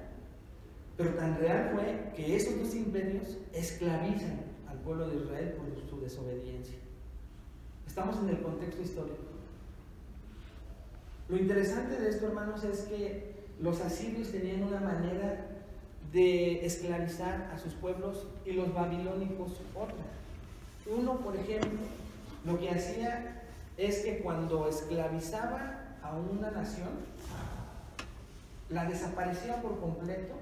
Pero tan real fue que esos dos imperios esclavizan al pueblo de Israel por su desobediencia. Estamos en el contexto histórico. Lo interesante de esto, hermanos, es que los asirios tenían una manera de esclavizar a sus pueblos y los babilónicos otra. Uno, por ejemplo, lo que hacía es que cuando esclavizaba a una nación, la desaparecía por completo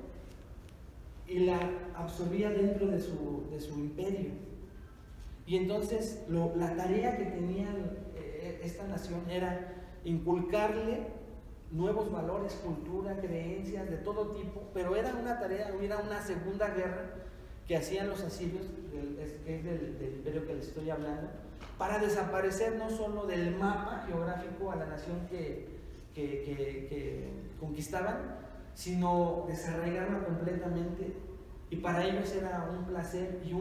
y la absorbía dentro de su imperio. Y entonces la tarea que tenía esta nación era inculcarle nuevos valores, cultura, creencias de todo tipo, pero era una tarea, era una segunda guerra que hacían los asirios, que es del imperio que les estoy hablando, para desaparecer no solo del mapa geográfico a la nación que conquistaban, sino desarraigarla completamente. Y para ellos era un placer y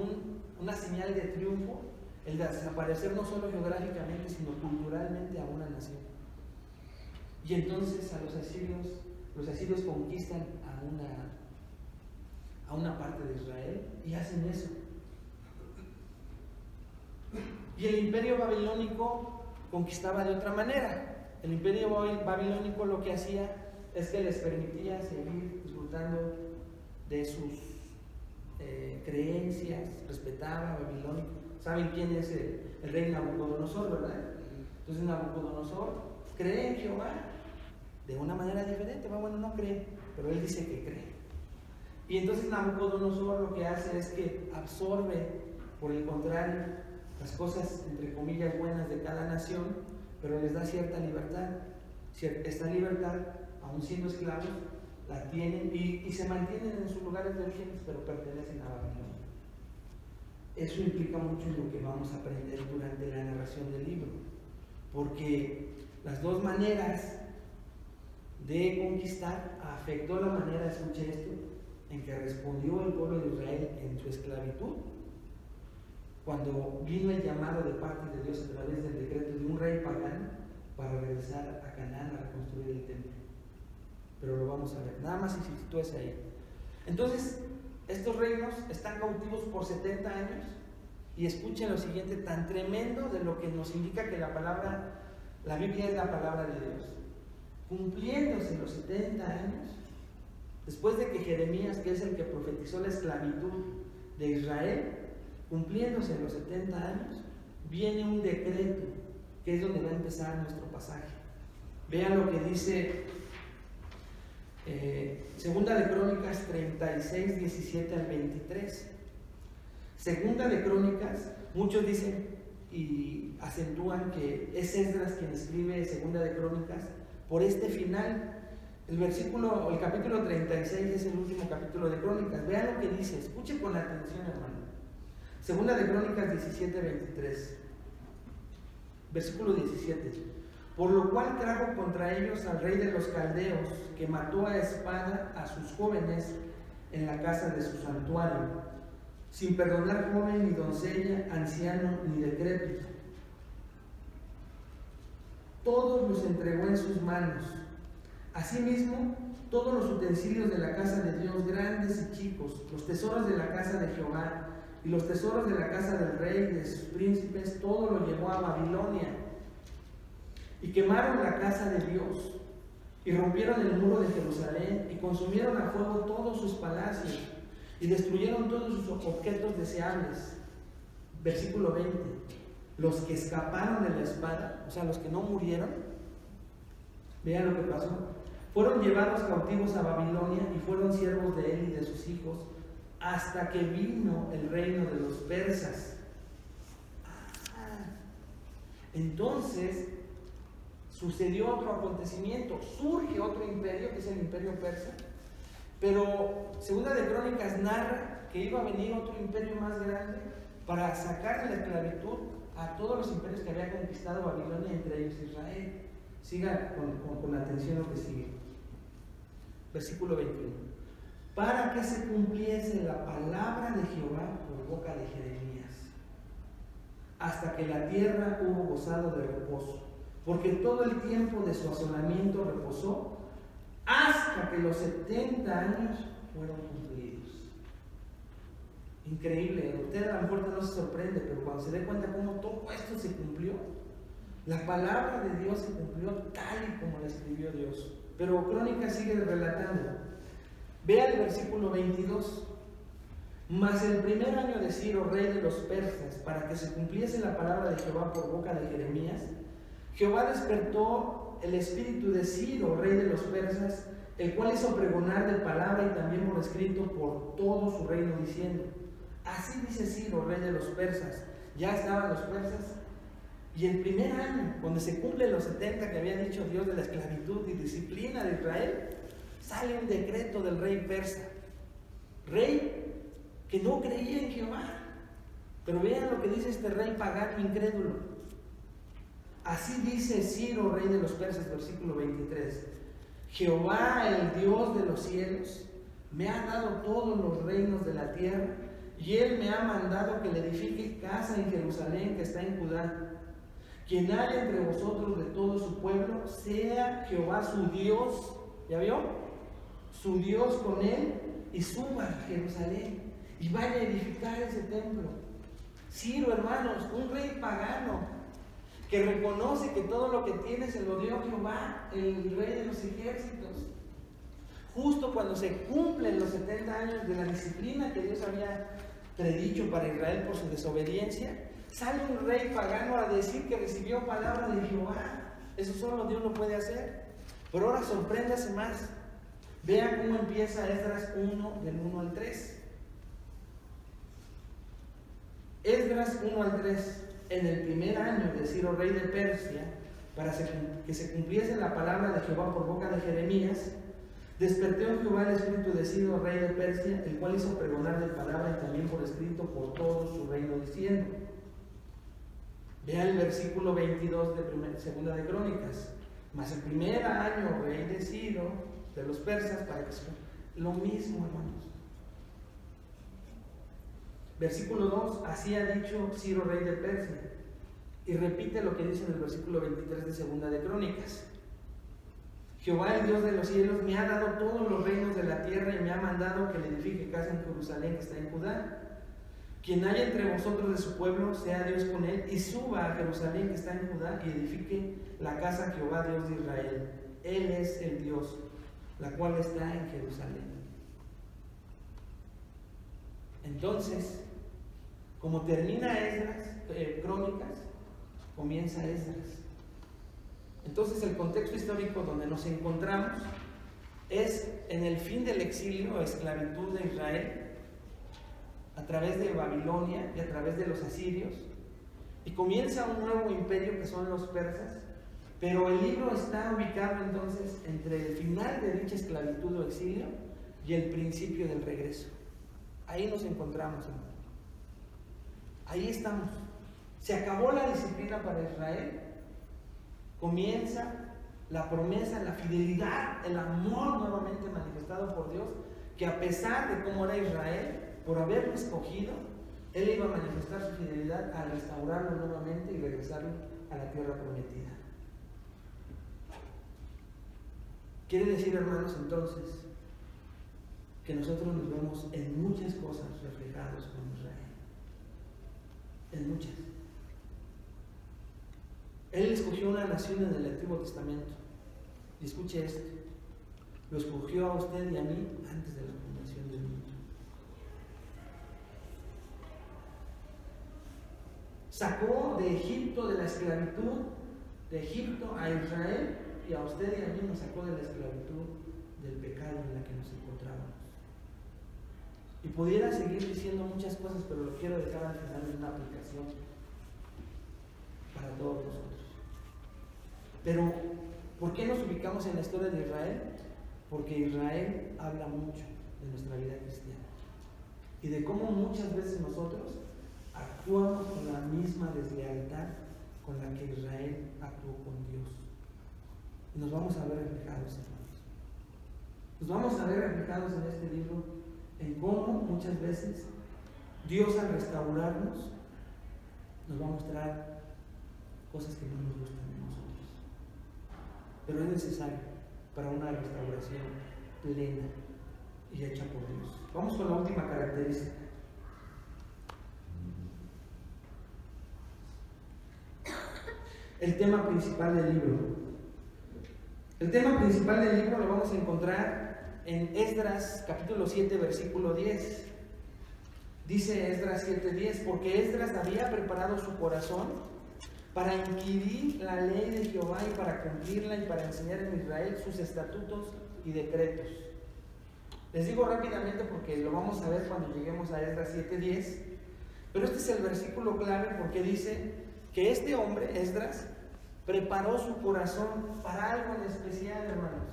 una señal de triunfo el desaparecer no solo geográficamente, sino culturalmente a una nación. Y entonces los asirios conquistan a una parte de Israel y hacen eso. Y el imperio babilónico conquistaba de otra manera. El imperio babilónico lo que hacía es que les permitía seguir disfrutando de sus creencias, respetaba a Babilonia. ¿Saben quién es el rey Nabucodonosor, verdad? Entonces Nabucodonosor cree en Jehová de una manera diferente. Bueno, no cree, pero él dice que cree. Y entonces Nabucodonosor lo que hace es que absorbe, por el contrario, las cosas, entre comillas, buenas de cada nación, pero les da cierta libertad. Esta libertad, aún siendo esclavos, la tienen y se mantienen en sus lugares de origen, pero pertenecen a Babilonia. Eso implica mucho en lo que vamos a aprender durante la narración del libro, porque las dos maneras de conquistar afectó la manera, escuche esto, en que respondió el pueblo de Israel en su esclavitud, cuando vino el llamado de parte de Dios a través del decreto de un rey pagano para regresar a Canaán a reconstruir el templo. Pero lo vamos a ver, nada más si sitúes ahí. Entonces, estos reinos están cautivos por 70 años, y escuchen lo siguiente, tan tremendo de lo que nos indica que la Biblia es la palabra de Dios. Cumpliéndose los 70 años, después de que Jeremías, que es el que profetizó la esclavitud de Israel, cumpliéndose los 70 años, viene un decreto, que es donde va a empezar nuestro pasaje. Vean lo que dice Segunda de Crónicas 36, 17 al 23. Segunda de Crónicas, muchos dicen y acentúan que es Esdras quien escribe Segunda de Crónicas por este final. El capítulo 36 es el último capítulo de Crónicas. Vean lo que dice, escuchen con atención, hermano. Segunda de Crónicas 17, 23. Versículo 17. Por lo cual trajo contra ellos al rey de los caldeos, que mató a espada a sus jóvenes en la casa de su santuario, sin perdonar joven ni doncella, anciano ni decrépito. Todos los entregó en sus manos. Asimismo, todos los utensilios de la casa de Dios, grandes y chicos, los tesoros de la casa de Jehová y los tesoros de la casa del rey y de sus príncipes, todo lo llevó a Babilonia. Y quemaron la casa de Dios, y rompieron el muro de Jerusalén, y consumieron a fuego todos sus palacios, y destruyeron todos sus objetos deseables. Versículo 20. Los que escaparon de la espada, o sea, los que no murieron, vean lo que pasó, fueron llevados cautivos a Babilonia y fueron siervos de él y de sus hijos, hasta que vino el reino de los persas. Entonces sucedió otro acontecimiento, surge otro imperio, que es el imperio persa, pero Segunda de Crónicas narra que iba a venir otro imperio más grande para sacar de la esclavitud a todos los imperios que había conquistado Babilonia, entre ellos Israel. Siga con atención lo que sigue. Versículo 21. Para que se cumpliese la palabra de Jehová por boca de Jeremías, hasta que la tierra hubo gozado de reposo, porque todo el tiempo de su asolamiento reposó, hasta que los 70 años fueron cumplidos. Increíble, usted a lo mejor no se sorprende, pero cuando se dé cuenta cómo todo esto se cumplió, la palabra de Dios se cumplió tal y como la escribió Dios. Pero Crónicas sigue relatando. Vea el versículo 22. Mas el primer año de Ciro, rey de los persas, para que se cumpliese la palabra de Jehová por boca de Jeremías, Jehová despertó el espíritu de Ciro, rey de los persas, el cual hizo pregonar de palabra y también por escrito por todo su reino, diciendo: así dice Ciro, rey de los persas. Ya estaban los persas, y el primer año, cuando se cumplen los 70 que había dicho Dios de la esclavitud y disciplina de Israel, sale un decreto del rey persa, rey que no creía en Jehová. Pero vean lo que dice este rey pagano incrédulo. Así dice Ciro, rey de los persas, versículo 23: Jehová, el Dios de los cielos, me ha dado todos los reinos de la tierra, y él me ha mandado que le edifique casa en Jerusalén, que está en Judá. Quien haya entre vosotros de todo su pueblo, sea Jehová su Dios, ¿ya vio? Su Dios con él, y suba a Jerusalén y vaya a edificar ese templo. Ciro, hermanos, un rey pagano que reconoce que todo lo que tiene se lo dio Jehová, el rey de los ejércitos. Justo cuando se cumplen los 70 años de la disciplina que Dios había predicho para Israel por su desobediencia, sale un rey pagano a decir que recibió palabra de Jehová. Eso solo Dios lo puede hacer. Pero ahora sorpréndase más. Vean cómo empieza Esdras 1, del 1 al 3. Esdras 1 al 3. En el primer año de Ciro, rey de Persia, para que se cumpliese la palabra de Jehová por boca de Jeremías, despertó en Jehová el espíritu de Ciro, rey de Persia, el cual hizo pregonar de palabra y también por escrito por todo su reino, diciendo. Vea el versículo 22 de segunda de Crónicas. Mas el primer año, rey de Ciro, de los persas, para que se... Lo mismo, hermanos. Versículo 2, así ha dicho Ciro, rey de Persia. Y repite lo que dice en el versículo 23 de segunda de Crónicas. Jehová, el Dios de los cielos, me ha dado todos los reinos de la tierra y me ha mandado que le edifique casa en Jerusalén, que está en Judá. Quien haya entre vosotros de su pueblo, sea Dios con él, y suba a Jerusalén, que está en Judá, y edifique la casa a Jehová, Dios de Israel. Él es el Dios, la cual está en Jerusalén. Entonces, como termina Esdras, Crónicas, comienza Esdras. Entonces, el contexto histórico donde nos encontramos es en el fin del exilio o esclavitud de Israel, a través de Babilonia y a través de los asirios, y comienza un nuevo imperio que son los persas. Pero el libro está ubicado entonces entre el final de dicha esclavitud o exilio y el principio del regreso. Ahí nos encontramos, hermano. Ahí estamos. Se acabó la disciplina para Israel, comienza la promesa, la fidelidad, el amor nuevamente manifestado por Dios, que a pesar de cómo era Israel, por haberlo escogido, Él iba a manifestar su fidelidad al restaurarlo nuevamente y regresarlo a la tierra prometida. Quiere decir, hermanos, entonces, que nosotros nos vemos en muchas cosas reflejados con Israel. En muchas. Él escogió una nación en el Antiguo Testamento. Y escuche esto. Lo escogió a usted y a mí antes de la fundación del mundo. Sacó de Egipto, de la esclavitud, de Egipto a Israel, y a usted y a mí nos sacó de la esclavitud del pecado en la que nos encontrábamos. Y pudiera seguir diciendo muchas cosas, pero lo quiero dejar al final de una aplicación para todos nosotros. Pero, ¿por qué nos ubicamos en la historia de Israel? Porque Israel habla mucho de nuestra vida cristiana y de cómo muchas veces nosotros actuamos con la misma deslealtad con la que Israel actuó con Dios. Y nos vamos a ver reflejados, hermanos. Nos vamos a ver reflejados en este libro en cómo muchas veces Dios, al restaurarnos, nos va a mostrar cosas que no nos gustan de nosotros. Pero es necesario para una restauración plena y hecha por Dios. Vamos con la última característica. El tema principal del libro. El tema principal del libro lo vamos a encontrar en Esdras capítulo 7, versículo 10. Dice Esdras 7:10, porque Esdras había preparado su corazón para inquirir la ley de Jehová y para cumplirla y para enseñar en Israel sus estatutos y decretos. Les digo rápidamente porque lo vamos a ver cuando lleguemos a Esdras 7:10, pero este es el versículo clave porque dice que este hombre, Esdras, preparó su corazón para algo en especial, hermanos.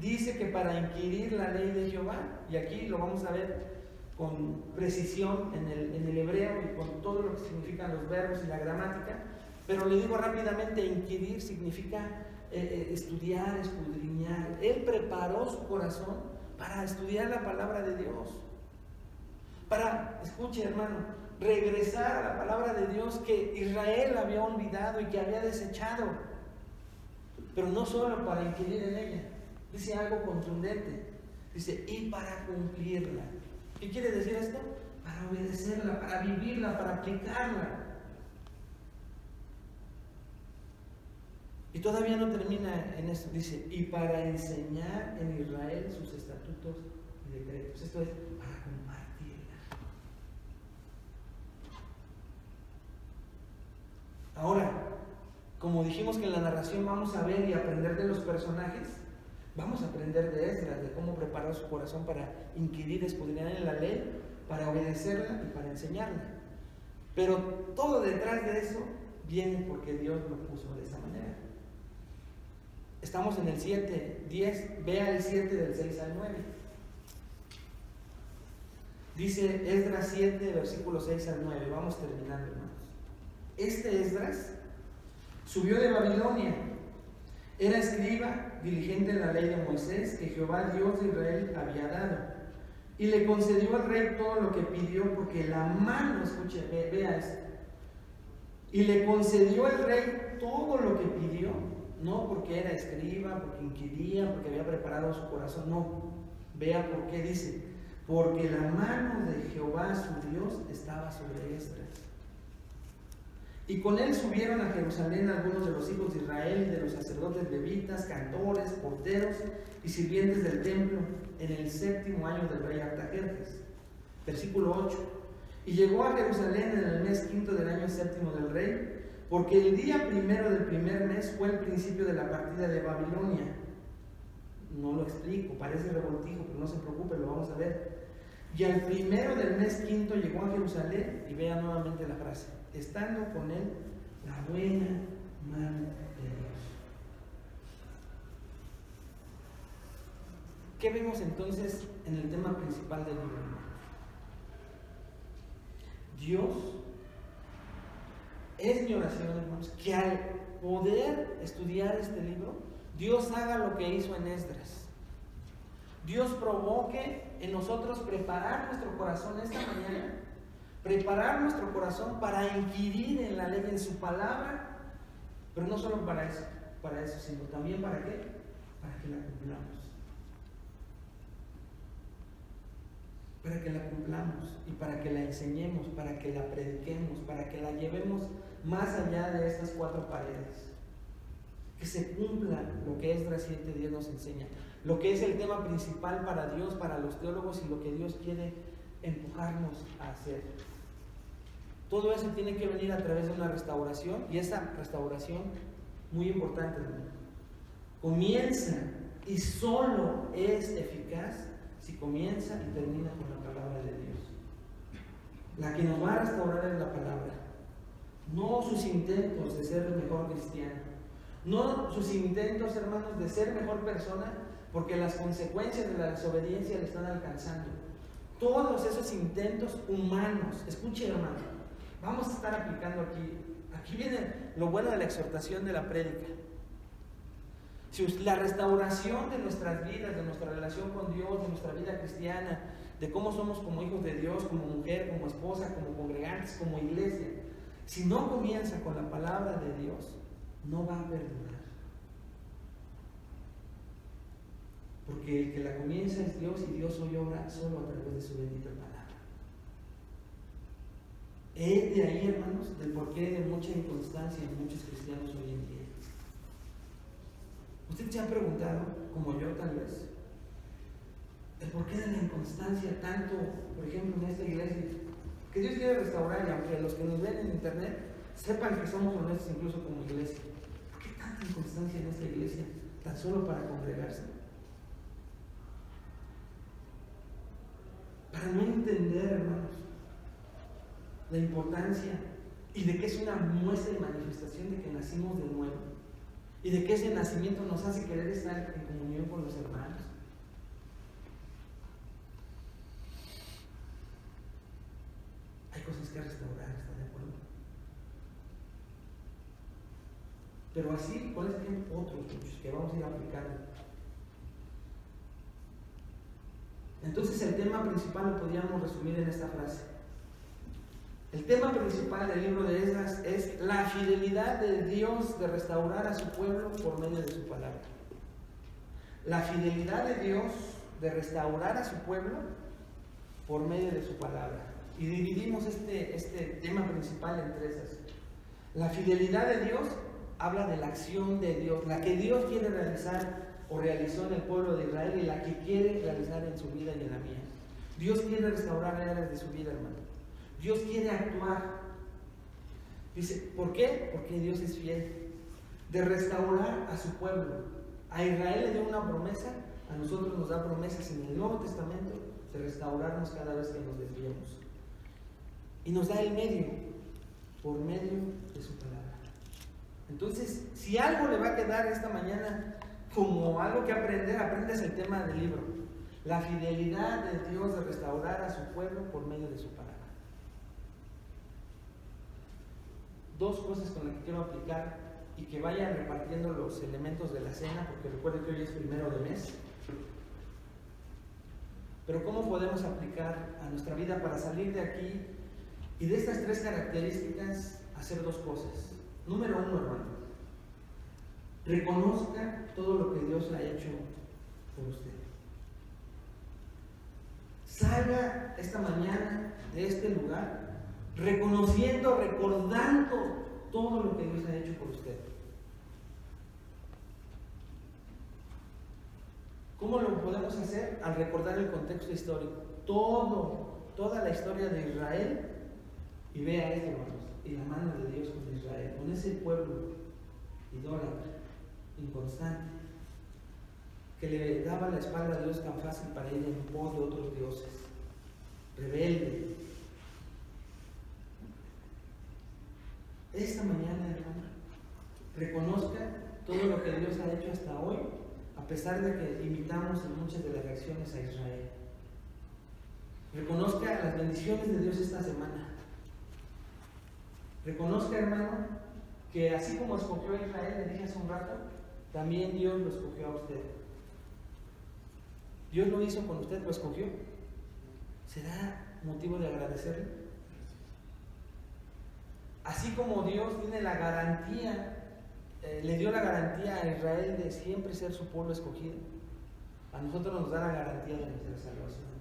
Dice que para inquirir la ley de Jehová, y aquí lo vamos a ver con precisión en el hebreo y con todo lo que significan los verbos y la gramática, pero le digo rápidamente, inquirir significa estudiar, escudriñar. Él preparó su corazón para estudiar la palabra de Dios, para, escuche hermano, regresar a la palabra de Dios que Israel había olvidado y que había desechado, pero no solo para inquirir en ella, dice algo contundente, dice, y para cumplirla. ¿Qué quiere decir esto? Para obedecerla, para vivirla, para aplicarla. Y todavía no termina en eso, dice, y para enseñar en Israel sus estatutos y decretos. Esto es para compartirla. Ahora, como dijimos que en la narración vamos a ver y aprender de los personajes, vamos a aprender de Esdras, de cómo preparó su corazón para inquirir, escudriñar en la ley, para obedecerla y para enseñarla. Pero todo detrás de eso viene porque Dios lo puso de esa manera. Estamos en el 7:10, vea el 7 del 6 al 9. Dice Esdras 7, versículo 6 al 9. Vamos terminando, hermanos. Este Esdras subió de Babilonia. Era escriba, diligente en la ley de Moisés, que Jehová, Dios de Israel, había dado. Y le concedió al rey todo lo que pidió, porque la mano, escuche, vea esto. Y le concedió al rey todo lo que pidió, no porque era escriba, porque inquiría, porque había preparado su corazón, no. Vea por qué dice, porque la mano de Jehová, su Dios, estaba sobre Esdras. Y con él subieron a Jerusalén algunos de los hijos de Israel y de los sacerdotes levitas, cantores, porteros y sirvientes del templo en el 7º año del rey Artajerjes. Versículo 8. Y llegó a Jerusalén en el mes 5 del año 7º del rey, porque el día 1 del primer mes fue el principio de la partida de Babilonia. No lo explico, parece revoltijo, pero no se preocupe, lo vamos a ver. Y al 1 del mes 5 llegó a Jerusalén, y vea nuevamente la frase, estando con él la buena mano de Dios. ¿Qué vemos entonces en el tema principal del libro, hermanos? Dios, es mi oración, hermanos, que al poder estudiar este libro, Dios haga lo que hizo en Esdras. Dios provoque en nosotros preparar nuestro corazón esta mañana, preparar nuestro corazón para inquirir en la ley, en su palabra, pero no solo para eso, sino también ¿para qué? Para que la cumplamos. Para que la cumplamos y para que la enseñemos, para que la prediquemos, para que la llevemos más allá de estas 4 paredes. Que se cumpla lo que Esdras 7:10 nos enseña, lo que es el tema principal para Dios, para los teólogos y lo que Dios quiere empujarnos a hacer. Todo eso tiene que venir a través de una restauración, y esa restauración, muy importante, hermano, comienza y solo es eficaz si comienza y termina con la palabra de Dios. La que nos va a restaurar es la palabra, no sus intentos de ser mejor cristiano, no sus intentos, hermanos, de ser mejor persona, porque las consecuencias de la desobediencia le están alcanzando. Todos esos intentos humanos, escuche, hermano, vamos a estar aplicando aquí. Aquí viene lo bueno de la exhortación de la prédica. La restauración de nuestras vidas, de nuestra relación con Dios, de nuestra vida cristiana, de cómo somos como hijos de Dios, como mujer, como esposa, como congregantes, como iglesia, si no comienza con la palabra de Dios, no va a perdurar. Porque el que la comienza es Dios y Dios hoy obra solo a través de su bendita palabra. Es de ahí, hermanos, del porqué de mucha inconstancia en muchos cristianos hoy en día. ¿Usted se ha preguntado, como yo tal vez, el porqué de la inconstancia tanto, por ejemplo, en esta iglesia? Que Dios quiere restaurar, y aunque los que nos ven en internet sepan que somos honestos incluso como iglesia, ¿por qué tanta inconstancia en esta iglesia tan solo para congregarse? Para no entender, hermanos, la importancia y de que es una muestra y manifestación de que nacimos de nuevo y de que ese nacimiento nos hace querer estar en comunión con los hermanos. Hay cosas que restaurar, ¿está de acuerdo? Pero así, con este tiempo, otros muchos que vamos a ir aplicando. Entonces el tema principal lo podríamos resumir en esta frase. El tema principal del libro de Esdras es la fidelidad de Dios de restaurar a su pueblo por medio de su palabra. La fidelidad de Dios de restaurar a su pueblo por medio de su palabra. Y dividimos este tema principal en tres. La fidelidad de Dios habla de la acción de Dios, la que Dios quiere realizar o realizó en el pueblo de Israel y la que quiere realizar en su vida y en la mía. Dios quiere restaurar áreas de su vida, hermano. Dios quiere actuar. Dice, ¿por qué? Porque Dios es fiel. De restaurar a su pueblo. A Israel le dio una promesa, a nosotros nos da promesas en el Nuevo Testamento de restaurarnos cada vez que nos desviamos. Y nos da el medio, por medio de su palabra. Entonces, si algo le va a quedar esta mañana como algo que aprender, aprendes el tema del libro. La fidelidad de Dios de restaurar a su pueblo por medio de su palabra. Dos cosas con las que quiero aplicar y que vayan repartiendo los elementos de la cena, porque recuerden que hoy es 1 de mes. Pero ¿cómo podemos aplicar a nuestra vida para salir de aquí y de estas tres características hacer dos cosas? Número uno, hermano, reconozca todo lo que Dios ha hecho por usted. Salga esta mañana de este lugar reconociendo, recordando todo lo que Dios ha hecho por usted. ¿Cómo lo podemos hacer? Al recordar el contexto histórico. Toda la historia de Israel, y vea esto, hermanos, y la mano de Dios con Israel, con ese pueblo idólatra, inconstante, que le daba la espalda a Dios tan fácil para ir en pos de otros dioses, rebelde. Esta mañana, hermano, reconozca todo lo que Dios ha hecho hasta hoy, a pesar de que imitamos en muchas de las reacciones a Israel. Reconozca las bendiciones de Dios esta semana. Reconozca, hermano, que así como escogió a Israel, le dije hace un rato, también Dios lo escogió a usted. Dios lo hizo con usted, lo escogió. ¿Será motivo de agradecerle? Así como Dios tiene la garantía, le dio la garantía a Israel de siempre ser su pueblo escogido, a nosotros nos da la garantía de nuestra salvación.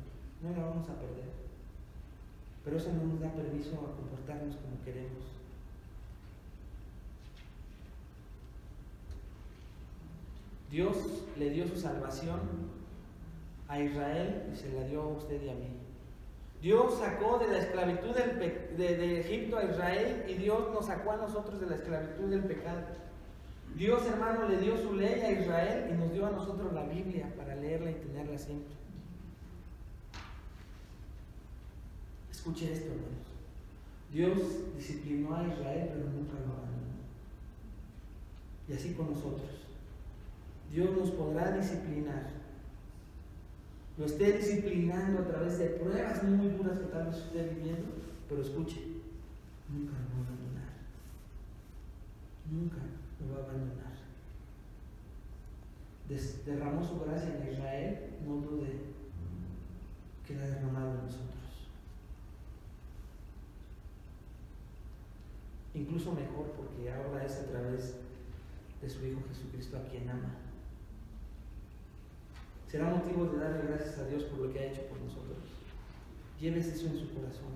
No la vamos a perder. Pero eso no nos da permiso a comportarnos como queremos. Dios le dio su salvación a Israel y se la dio a usted y a mí. Dios sacó de la esclavitud de Egipto a Israel y Dios nos sacó a nosotros de la esclavitud del pecado. Dios, hermano, le dio su ley a Israel y nos dio a nosotros la Biblia para leerla y tenerla siempre. Escuche esto, hermanos. Dios disciplinó a Israel, pero nunca lo abandonó. Y así con nosotros. Dios nos podrá disciplinar. Lo esté disciplinando a través de pruebas muy duras que tal vez esté viviendo, pero escuche, nunca lo va a abandonar. Nunca lo va a abandonar. Derramó su gracia en Israel, no dude que la ha derramado en nosotros. Incluso mejor, porque ahora es a través de su Hijo Jesucristo a quien ama. Será motivo de darle gracias a Dios por lo que ha hecho por nosotros. Llévese eso en su corazón.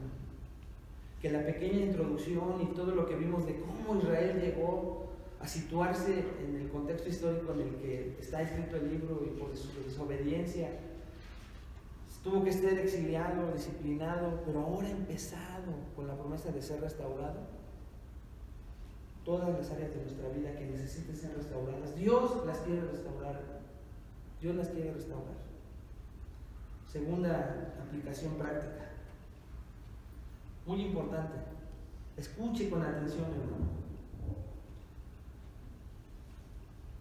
Que la pequeña introducción y todo lo que vimos de cómo Israel llegó a situarse en el contexto histórico en el que está escrito el libro y por su desobediencia, tuvo que ser exiliado, disciplinado, pero ahora ha empezado con la promesa de ser restaurado. Todas las áreas de nuestra vida que necesiten ser restauradas, Dios las quiere restaurar. Dios las quiere restaurar. Segunda aplicación práctica, muy importante. Escuche con atención, hermano.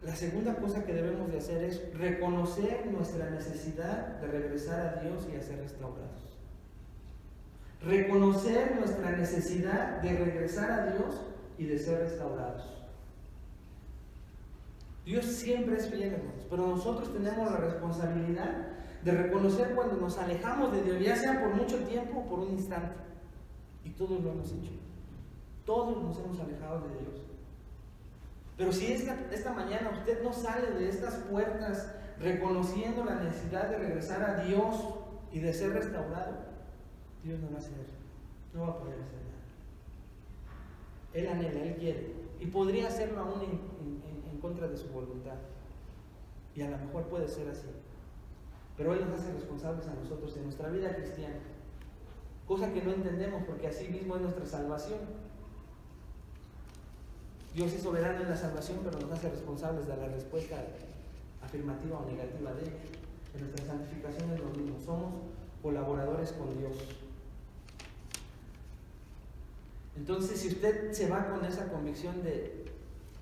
La segunda cosa que debemos de hacer es reconocer nuestra necesidad de regresar a Dios y a ser restaurados. Reconocer nuestra necesidad de regresar a Dios y de ser restaurados. Dios siempre es fiel, hermanos, pero nosotros tenemos la responsabilidad de reconocer cuando nos alejamos de Dios, ya sea por mucho tiempo o por un instante. Y todos lo hemos hecho. Todos nos hemos alejado de Dios. Pero si esta mañana usted no sale de estas puertas reconociendo la necesidad de regresar a Dios y de ser restaurado, Dios no va a hacer, no va a poder hacer nada. Él anhela, Él quiere, y podría hacerlo aún en contra de su voluntad. Y a lo mejor puede ser así. Pero Él nos hace responsables a nosotros de nuestra vida cristiana. Cosa que no entendemos, porque así mismo es nuestra salvación. Dios es soberano en la salvación, pero nos hace responsables de la respuesta afirmativa o negativa de ella. En nuestra santificación es lo mismo. Somos colaboradores con Dios. Entonces, si usted se va con esa convicción de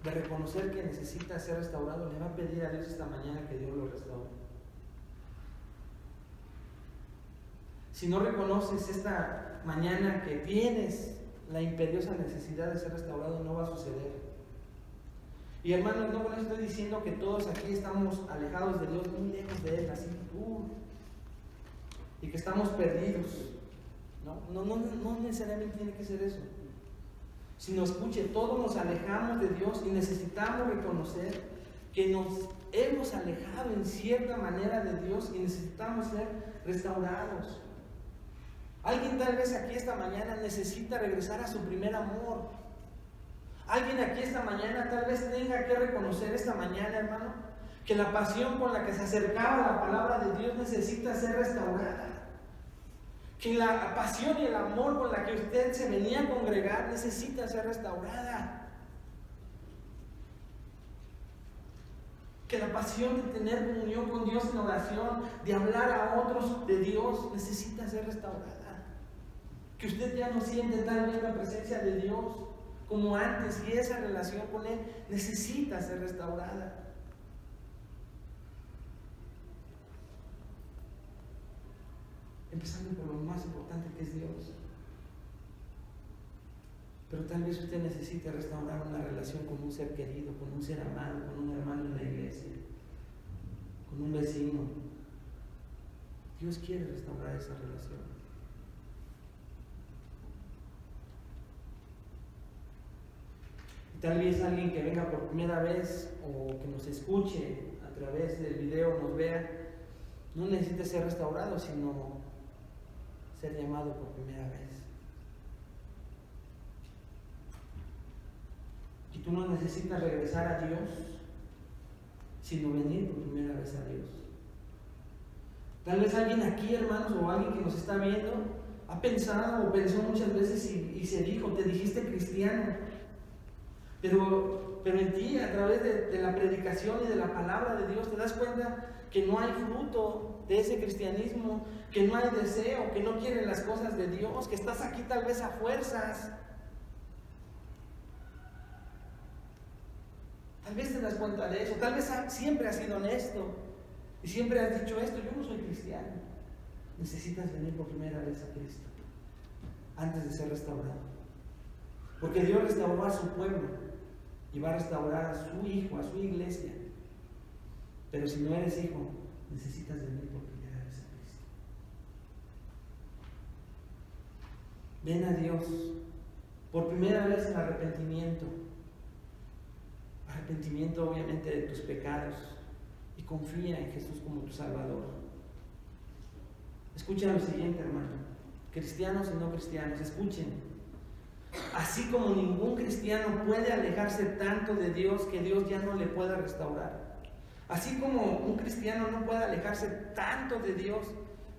reconocer que necesita ser restaurado, le va a pedir a Dios esta mañana que Dios lo restaure. Si no reconoces esta mañana que tienes la imperiosa necesidad de ser restaurado, no va a suceder. Y hermanos, no con esto estoy diciendo que todos aquí estamos alejados de Dios, muy lejos de Él, así, y que estamos perdidos. No necesariamente tiene que ser eso. Si nos escuche, todos nos alejamos de Dios y necesitamos reconocer que nos hemos alejado en cierta manera de Dios y necesitamos ser restaurados. Alguien tal vez aquí esta mañana necesita regresar a su primer amor. Alguien aquí esta mañana tal vez tenga que reconocer esta mañana, hermano, que la pasión con la que se acercaba a la palabra de Dios necesita ser restaurada. Que la pasión y el amor con la que usted se venía a congregar necesita ser restaurada. Que la pasión de tener comunión con Dios en oración, de hablar a otros de Dios, necesita ser restaurada. Que usted ya no siente tal vez la presencia de Dios como antes y esa relación con Él necesita ser restaurada. Empezando por lo más importante que es Dios. Pero tal vez usted necesite restaurar una relación con un ser querido, con un ser amado, con un hermano en la iglesia, con un vecino. Dios quiere restaurar esa relación. Tal vez alguien que venga por primera vez o que nos escuche a través del video, nos vea, no necesita ser restaurado, sino ser llamado por primera vez. Y tú no necesitas regresar a Dios, sino venir por primera vez a Dios. Tal vez alguien aquí, hermanos, o alguien que nos está viendo, ha pensado o pensó muchas veces y se dijo, te dijiste cristiano. Pero en ti, a través de la predicación y de la palabra de Dios, te das cuenta que no hay fruto de ese cristianismo, que no hay deseo, que no quieren las cosas de Dios, que estás aquí tal vez a fuerzas. Tal vez te das cuenta de eso, tal vez siempre has sido honesto y siempre has dicho esto, yo no soy cristiano. Necesitas venir por primera vez a Cristo antes de ser restaurado. Porque Dios restauró a su pueblo y va a restaurar a su hijo, a su iglesia. Pero si no eres hijo, necesitas venir por primera vez a Cristo. Ven a Dios por primera vez en arrepentimiento. Arrepentimiento obviamente de tus pecados, y confía en Jesús como tu Salvador. Escuchen lo siguiente, hermano. Cristianos y no cristianos, escuchen. Así como ningún cristiano puede alejarse tanto de Dios que Dios ya no le pueda restaurar. Así como un cristiano no puede alejarse tanto de Dios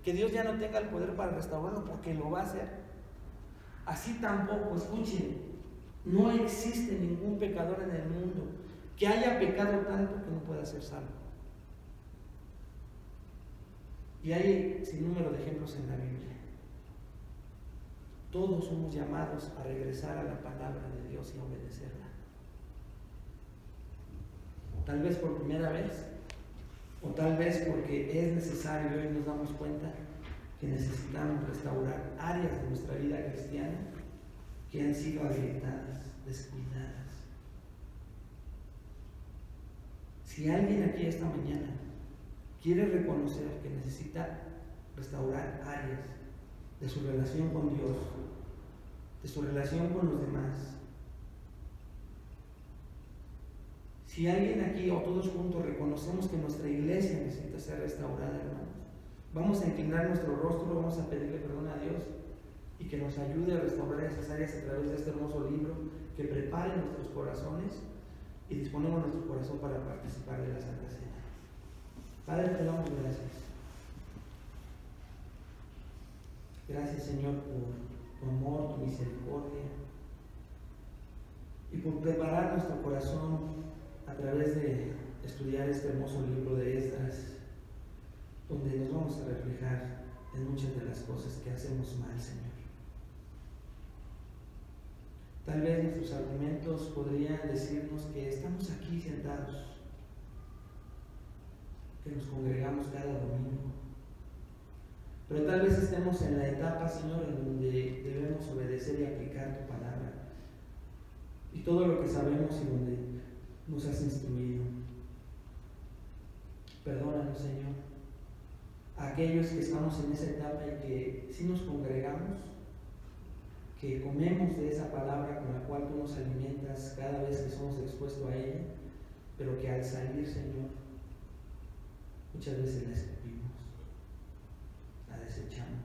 que Dios ya no tenga el poder para restaurarlo, porque lo va a hacer. Así tampoco, escuchen, no existe ningún pecador en el mundo que haya pecado tanto que no pueda ser salvo. Y hay sin número de ejemplos en la Biblia. Todos somos llamados a regresar a la palabra de Dios y a obedecerla. Tal vez por primera vez, o tal vez porque es necesario, y hoy nos damos cuenta que necesitamos restaurar áreas de nuestra vida cristiana que han sido agrietadas, descuidadas. Si alguien aquí esta mañana quiere reconocer que necesita restaurar áreas de su relación con Dios, de su relación con los demás, si alguien aquí o todos juntos reconocemos que nuestra iglesia necesita ser restaurada, hermanos, vamos a inclinar nuestro rostro, vamos a pedirle perdón a Dios y que nos ayude a restaurar esas áreas a través de este hermoso libro, que prepare nuestros corazones y disponemos nuestro corazón para participar de la Santa Cena. Padre, te damos gracias. Gracias, Señor, por tu amor, tu misericordia y por preparar nuestro corazón a través de estudiar este hermoso libro de Esdras, donde nos vamos a reflejar en muchas de las cosas que hacemos mal, Señor. Tal vez nuestros argumentos podrían decirnos que estamos aquí sentados, que nos congregamos cada domingo, pero tal vez estemos en la etapa, Señor, en donde debemos obedecer y aplicar tu palabra y todo lo que sabemos y donde nos has instruido. Perdónanos, Señor, a aquellos que estamos en esa etapa y que sí nos congregamos, que comemos de esa palabra con la cual tú nos alimentas cada vez que somos expuestos a ella, pero que al salir, Señor, muchas veces la escupimos, la desechamos,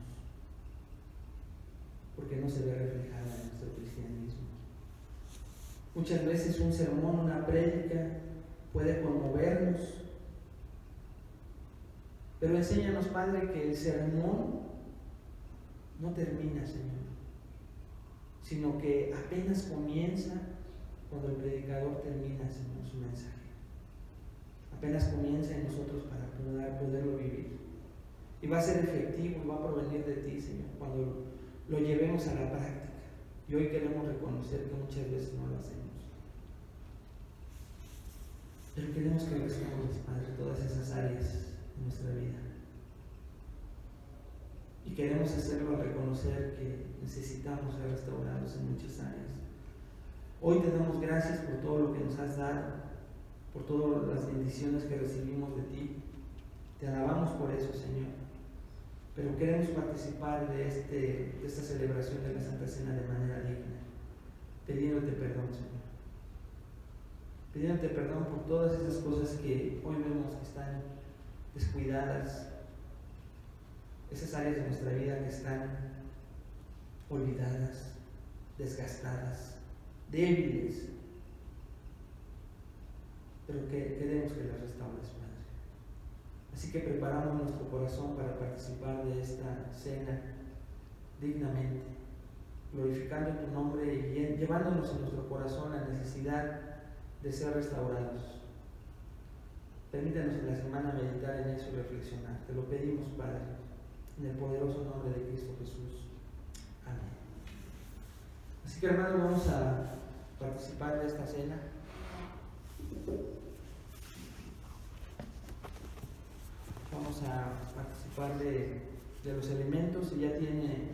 porque no se ve reflejada en nuestro cristianismo. Muchas veces un sermón, una prédica puede conmovernos, pero enséñanos, Padre, que el sermón no termina, Señor, sino que apenas comienza cuando el predicador termina, Señor, su mensaje. Apenas comienza en nosotros para poderlo vivir. Y va a ser efectivo y va a provenir de ti, Señor, cuando lo llevemos a la práctica. Y hoy queremos reconocer que muchas veces no lo hacemos. Pero queremos que restaures, Padre, todas esas áreas de nuestra vida. Y queremos hacerlo al reconocer que necesitamos ser restaurados en muchas áreas. Hoy te damos gracias por todo lo que nos has dado, por todas las bendiciones que recibimos de ti. Te alabamos por eso, Señor. Pero queremos participar de esta celebración de la Santa Cena de manera digna, pidiéndote perdón, Señor. Pidiéndote perdón por todas esas cosas que hoy vemos que están descuidadas, esas áreas de nuestra vida que están olvidadas, desgastadas, débiles, pero que queremos que las restaures, Padre. Así que preparamos nuestro corazón para participar de esta cena dignamente, glorificando tu nombre y llevándonos en nuestro corazón la necesidad de ser restaurados. Permítanos en la semana meditar en eso y reflexionar. Te lo pedimos, Padre, en el poderoso nombre de Cristo Jesús. Amén. Así que, hermanos, vamos a participar de esta cena. Vamos a participar de los elementos. Si ya tiene